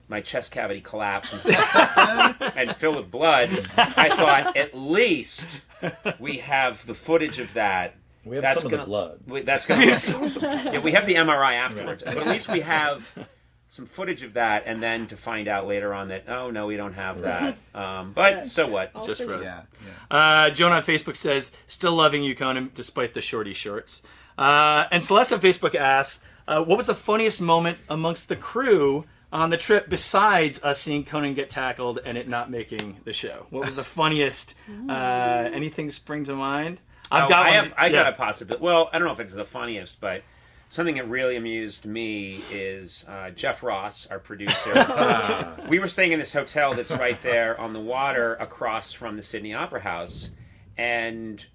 my chest cavity collapse and fill with blood, I thought, at least we have the footage of that. We have some of the blood. That's going to we have the MRI afterwards. But at least we have some footage of that, and then to find out later on that, oh, no, we don't have that. But so what? Just for us. Joan on Facebook says, still loving you, Conan, despite the shorty shorts. And Celeste on Facebook asks, what was the funniest moment amongst the crew on the trip besides us seeing Conan get tackled and it not making the show? What was the funniest? Anything spring to mind? I got a possibility. Well, I don't know if it's the funniest, but something that really amused me is Jeff Ross, our producer. We were staying in this hotel that's right there on the water across from the Sydney Opera House, and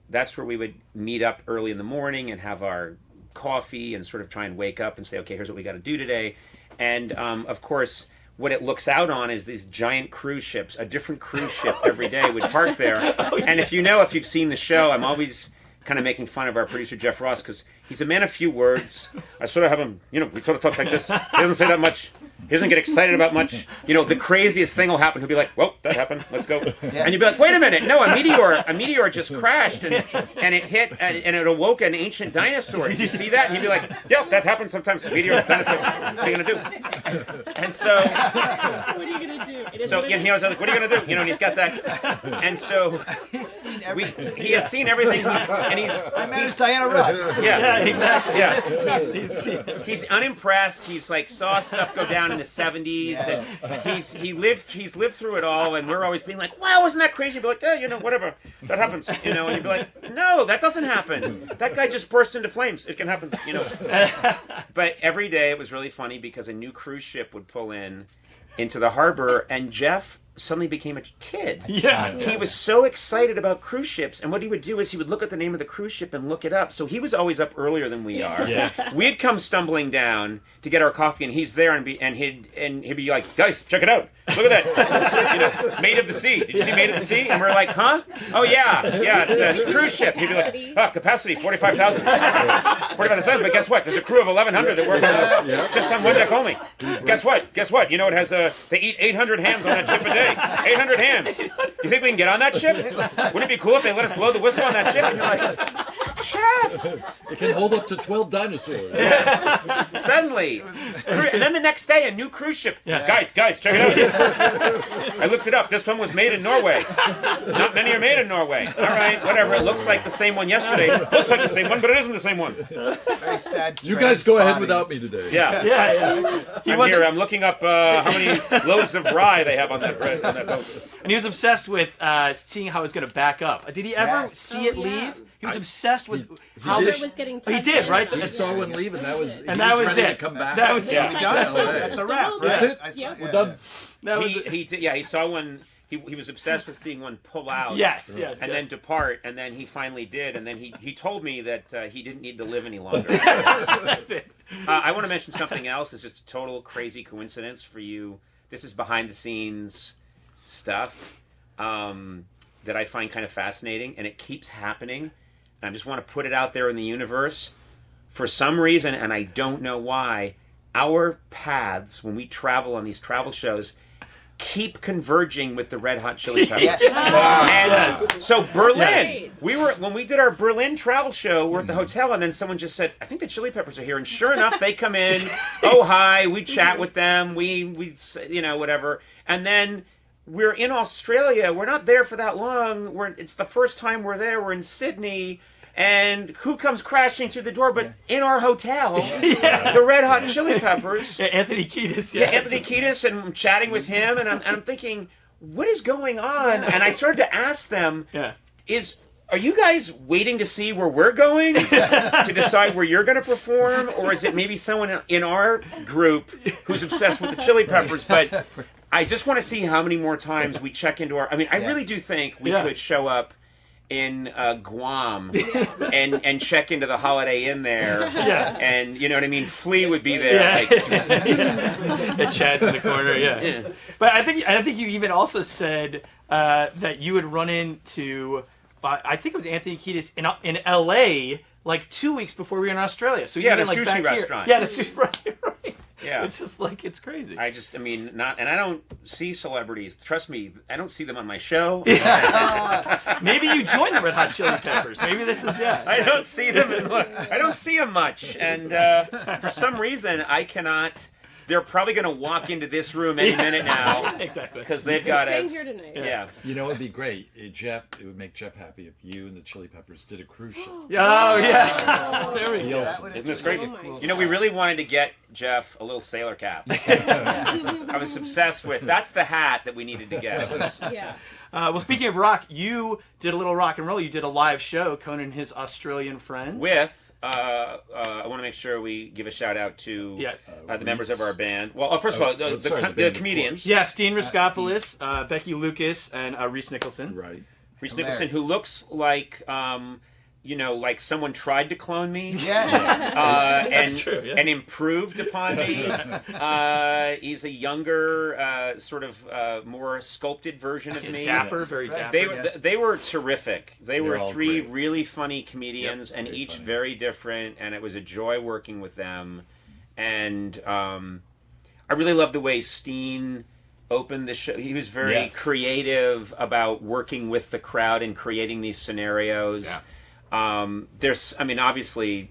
that's where we would meet up early in the morning and have our coffee and sort of try and wake up and say, okay, here's what we got to do today. And of course, what it looks out on is these giant cruise ships. A different cruise ship every day would park there. And if you've seen the show, I'm always kind of making fun of our producer, Jeff Ross, because he's a man of few words. I sort of have him, we sort of talk like this. He doesn't say that much. He doesn't get excited about much. The craziest thing will happen. He'll be like, well, that happened. Let's go. And you'll be like, wait a minute. No, a meteor just crashed and it hit and it awoke an ancient dinosaur. Did you see that? And he'd be like, yeah, that happens sometimes. Meteors, dinosaurs. What are you going to do? And so... What are you going to do? So he always like, what are you going to do? And he's got that. And so... he has seen everything. I managed Diana Ross. Yeah, exactly. Yeah. He's unimpressed. He's like, saw stuff go down in the 70s, and he's lived through it all, and we're always being like, wow, wasn't that crazy? You'd be like, whatever, that happens, and you'd be like, no, that doesn't happen. That guy just burst into flames. It can happen, But every day it was really funny because a new cruise ship would pull into the harbor, and Jeff suddenly became a kid. Yeah. He was so excited about cruise ships, and what he would do is he would look at the name of the cruise ship and look it up. So he was always up earlier than we are. Yes. We'd come stumbling down to get our coffee, and he's there, and he'd be like, guys, check it out. Look at that. Made of the Sea. Did you see Made of the Sea? And we're like, huh? Oh yeah, it's a cruise ship. He'd be like, capacity 45,000. 45,000. But guess what? There's a crew of 1,100 that work just on one deck only. Guess what? It has they eat 800 hams on that ship a day. 800 hams. You think we can get on that ship? Wouldn't it be cool if they let us blow the whistle on that ship? And you're like, chef. It can hold up to 12 dinosaurs. Suddenly, and then the next day, a new cruise ship. Yeah. Guys, check it out. I looked it up. This one was made in Norway. Not many are made in Norway. All right, whatever. It looks like the same one yesterday. Looks like the same one, but it isn't the same one. Very sad. You guys go ahead without me today. Yeah. I'm looking up how many loaves of rye they have on that bread on that boat. And he was obsessed with seeing how it was going to back up. Did he ever see it leave? He was obsessed with how it was getting. He did, right? He saw one leave, and that was it. To come back. That was it. That's a wrap. That's it. We're done. He saw one. He was obsessed with seeing one pull out. Yes. And then depart, and then he finally did, and then he told me that he didn't need to live any longer. That's it. I want to mention something else. It's just a total crazy coincidence for you. This is behind the scenes stuff that I find kind of fascinating, and it keeps happening. And I just want to put it out there in the universe. For some reason, and I don't know why, our paths, when we travel on these travel shows, keep converging with the Red Hot Chili Peppers. Yes. And so Berlin, when we did our Berlin travel show, we're at the hotel, and then someone just said, I think the Chili Peppers are here. And sure enough, they come in. Oh, hi. We chat with them. We whatever. And then we're in Australia. We're not there for that long. It's the first time we're there. We're in Sydney. And who comes crashing through the door but in our hotel? The Red Hot Chili Peppers. Anthony Kiedis. Anthony Kiedis, and I'm chatting with him, and I'm thinking, what is going on? And I started to ask them, are you guys waiting to see where we're going to decide where you're going to perform? Or is it maybe someone in our group who's obsessed with the Chili Peppers? But I just want to see how many more times we check into our... I mean, I really do think we could show up in Guam and check into the Holiday Inn there. And you know what I mean? Flea would be there. Chad's in the corner, But I think you even also said that you would run into, I think it was Anthony Kiedis in L.A. like 2 weeks before we were in Australia. So the like sushi back restaurant. Here. The sushi right. Yeah. It's just like, it's crazy. I don't see celebrities. Trust me, I don't see them on my show. Maybe you joined the Red Hot Chili Peppers. Maybe this is, I don't see them. I don't see them much. And for some reason, I cannot... They're probably going to walk into this room any minute now. Exactly. Because they've got Staying here tonight. Yeah. You know, it'd be great. It would make Jeff happy if you and the Chili Peppers did a cruise ship. Oh, yeah. There we go. Isn't this great? You know, we really wanted to get Jeff a little sailor cap. I was obsessed with... That's the hat that we needed to get. Well, speaking of rock, you did a little rock and roll. You did a live show, Conan and his Australian friends. With... I want to make sure we give a shout out to the members of our band. Well, first of all, the comedians. Yeah, Steen Riskopoulos, Becky Lucas, and Reese Nicholson. Right. Reese Nicholson, who looks like, like someone tried to clone me. That's true. Yeah. And improved upon me. He's a younger, sort of more sculpted version of me. Dapper, very dapper. They were terrific. They were three great. really funny comedians, and each funny. very different, and it was a joy working with them. And I really loved the way Steen opened the show. He was very creative about working with the crowd and creating these scenarios. There's, obviously,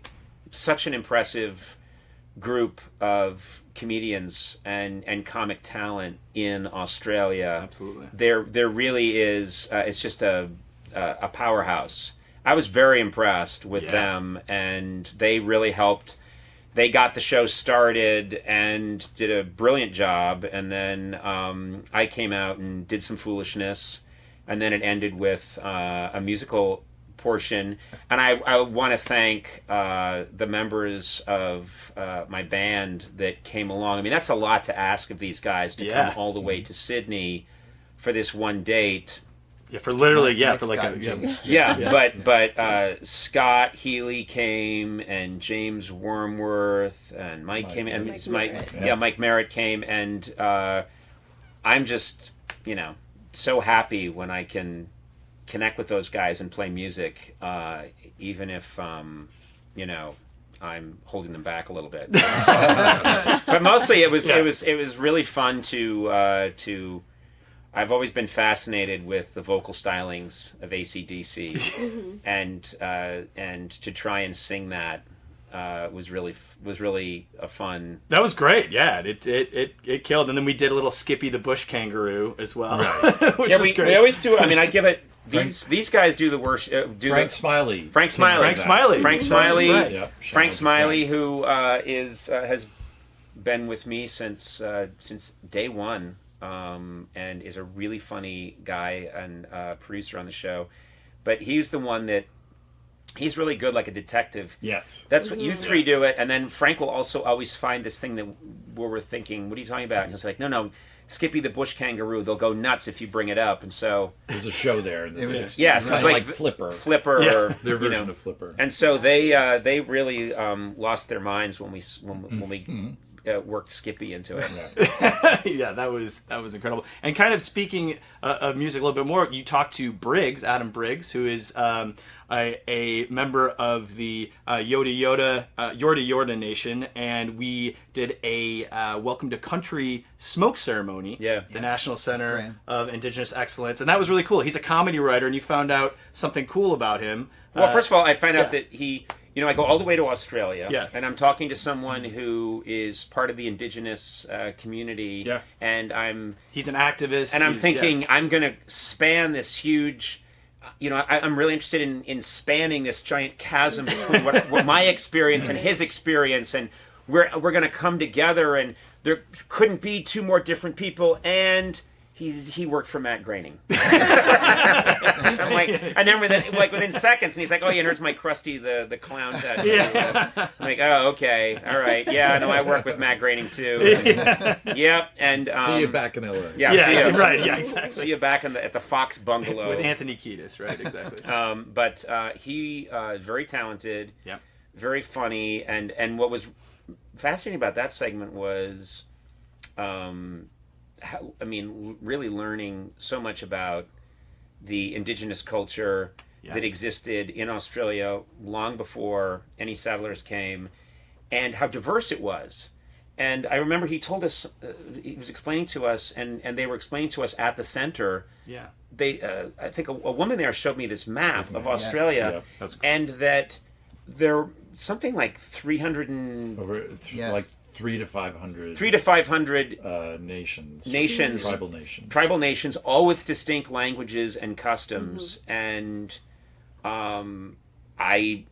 such an impressive group of comedians and comic talent in Australia. Absolutely. There really is. It's just a powerhouse. I was very impressed with them, and they really helped. They got the show started and did a brilliant job, and then I came out and did some foolishness, and then it ended with a musical portion. And I want to thank the members of my band that came along. I mean, that's a lot to ask of these guys to come all the way to Sydney for this one date. Yeah, for literally, for like but Scott Healy came, and James Wormworth, and Mike came, and Mike Merritt came, and I'm just, so happy when I can connect with those guys and play music, even if, I'm holding them back a little bit. But mostly it was really fun to I've always been fascinated with the vocal stylings of AC/DC, and to try and sing that was really a fun. That was great. Yeah, it killed. And then we did a little Skippy the bush kangaroo as well, which is great. We always do. I mean, I give it. These guys do the worst. Frank Smiley. Frank Smiley, Smiley, who has been with me since day one, and is a really funny guy and producer on the show. But he's the one that he's really good, like a detective. Yes, that's what you three do it. And then Frank will also always find this thing where we're thinking, "What are you talking about?" And he's like, "No. Skippy the bush kangaroo, they'll go nuts if you bring it up." And so there's a show there in the 60s. Yes, it was like Flipper, or their version of Flipper. And so they really lost their minds when we worked Skippy into it. Yeah, that was incredible. And kind of speaking of music a little bit more, you talked to Adam Briggs, who is a member of the Yorta Yorta Nation, and we did a Welcome to Country smoke ceremony at the National Center of Indigenous Excellence, and that was really cool. He's a comedy writer, and you found out something cool about him. Well, first of all, I found out that he... I go all the way to Australia, yes, and I'm talking to someone who is part of the Indigenous community, and he's an activist, and I'm thinking I'm going to span this huge, I'm really interested in spanning this giant chasm between what my experience and his experience, and we're going to come together, and there couldn't be two more different people, and he worked for Matt Groening. I'm like, and then within seconds, and he's like, "Oh yeah, and here's my Krusty the clown tattoo." Yeah. I'm like, "Oh, okay, all right, yeah, no, I work with Matt Groening too." Yep, and see you back in LA. Yeah, see you. Right, yeah, exactly. See you back at the Fox Bungalow with Anthony Kiedis, right? Exactly. But he is very talented, very funny, and what was fascinating about that segment was, really learning so much about the Indigenous culture that existed in Australia long before any settlers came, and how diverse it was. And I remember he told us, he was explaining to us, and they were explaining to us at the center. Yeah. I think a woman there showed me this map of Australia, and that there something like 300 and like 300 to 500 nations, tribal nations, all with distinct languages and customs, and I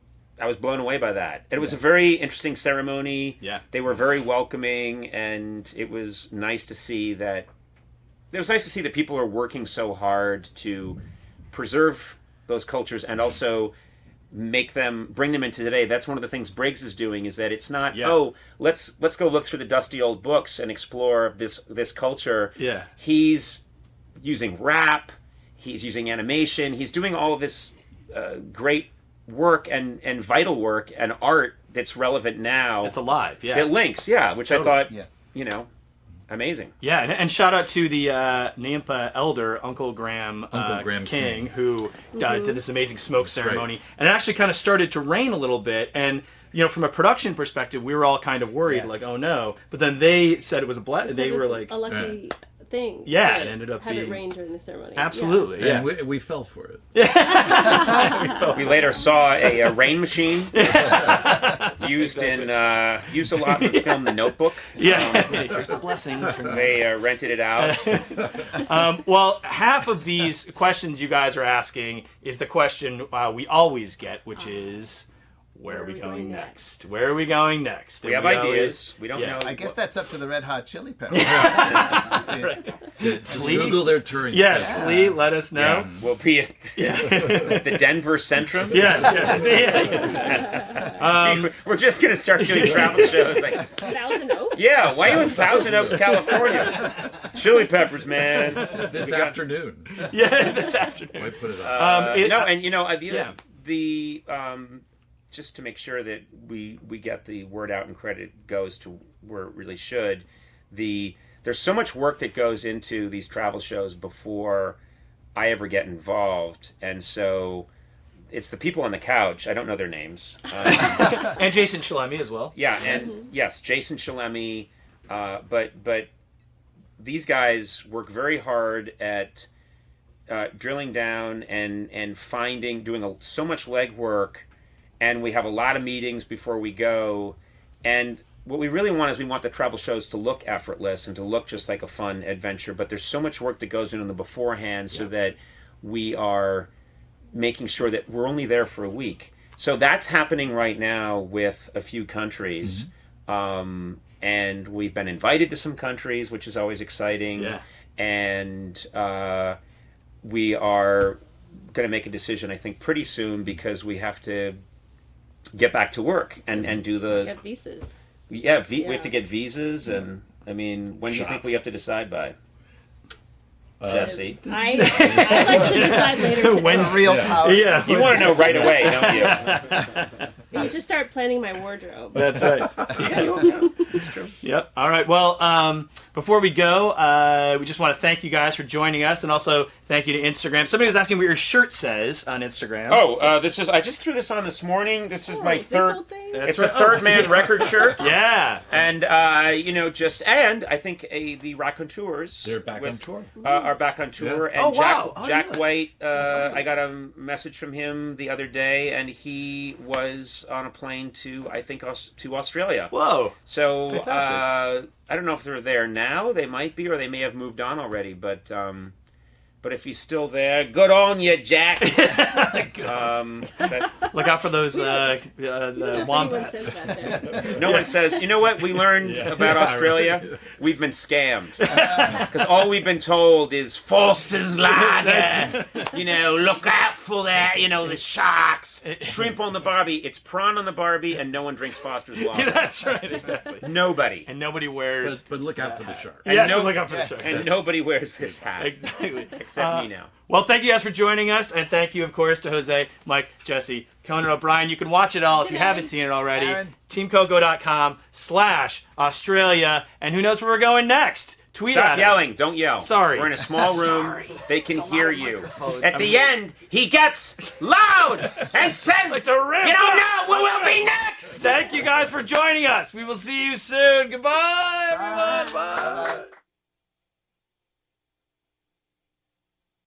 was blown away by that. And it was a very interesting ceremony. Yeah, they were very welcoming, and it was nice to see that. It was nice to see that people are working so hard to preserve those cultures and also bring them into today. That's one of the things Briggs is doing, is that it's not, let's go look through the dusty old books and explore this culture. Yeah. He's using rap, he's using animation, he's doing all of this great work and vital work and art that's relevant now. It's alive, yeah. That links, which totally. I thought, amazing. Yeah, and shout out to the Nampa elder, Uncle Graham King, who did this amazing smoke ceremony. Right. And it actually kind of started to rain a little bit. And, from a production perspective, we were all kind of worried, like, oh no. But then they said it was a blessing. They were like... a lucky thing. Yeah, it ended up being... Have it rain during the ceremony. Absolutely, yeah. And we fell for it. We later saw a rain machine used a lot in the film The Notebook. Yeah, there's the blessing. They rented it out. Well, half of these questions you guys are asking is the question we always get, which is... Where are we going next? Where are we going next? We have ideas. We don't know. I guess that's up to the Red Hot Chili Peppers. Flea, Google their touring. Yes, Flea, let us know. Yeah. We'll be at the Denver Centrum. Yes. We're just going to start doing travel shows. Like, Thousand Oaks? Yeah, why are you in Thousand Oaks, California? Chili Peppers, man. This afternoon. Yeah, this afternoon. Why put it up? Just to make sure that we get the word out and credit goes to where it really should, there's so much work that goes into these travel shows before I ever get involved, and so it's the people on the couch. I don't know their names. And Jason Chalemi as well. Yeah, and yes, Jason Chalemi, but these guys work very hard at drilling down and finding, doing so much legwork, and we have a lot of meetings before we go. And what we really want is we want the travel shows to look effortless and to look just like a fun adventure, but there's so much work that goes into them beforehand so that we are making sure that we're only there for a week. So that's happening right now with a few countries. And we've been invited to some countries, which is always exciting. Yeah. And we are going to make a decision, I think, pretty soon, because we have to get back to work and do the... Get visas. Yeah, we have to get visas, and I mean, when do you think we have to decide by? Jesse? I'd like to decide later today. When's real power? Yeah. You want to know right away, don't you? I need to start planning my wardrobe. That's right. It's true. Yep. All right. Well, before we go, we just want to thank you guys for joining us, and also thank you to Instagram. Somebody was asking what your shirt says on Instagram. Oh, this is. I just threw this on this morning. This is my third. That's It's right. a Third Man record shirt. Yeah. And and I think the Raconteurs. They're back on tour. Are back on tour. Yeah. And Oh, wow. Oh, Jack really? White. That's awesome. I got a message from him the other day, and he was on a plane to to Australia. Whoa. So Fantastic. I don't know if they're there now. They might be, or they may have moved on already. But if he's still there, good on you, Jack. Look out for those the wombats. No one says, you know what we learned about Australia? We've been scammed. Because all we've been told is Foster's Lager. Look out for that. The sharks. Shrimp on the Barbie. It's prawn on the Barbie, and no one drinks Foster's Lager. Yeah, that's right, exactly. Nobody. And nobody wears... But look out for the shark. Yes, look out for the sharks. And nobody wears this hat. Exactly. Except me now. Well, thank you guys for joining us, and thank you, of course, to Jose, Mike, Jesse, Conan O'Brien. You can watch it all if you haven't seen it already. TeamCoco.com/Australia, and who knows where we're going next? Tweet Stop at us. yelling. Don't yell. Sorry. We're in a small room. Sorry. They can hear you. At I'm the sorry. end, he gets loud and says, Like a rip. you don't know what will be next. Thank you guys for joining us. We will see you soon. Goodbye, everyone. Bye.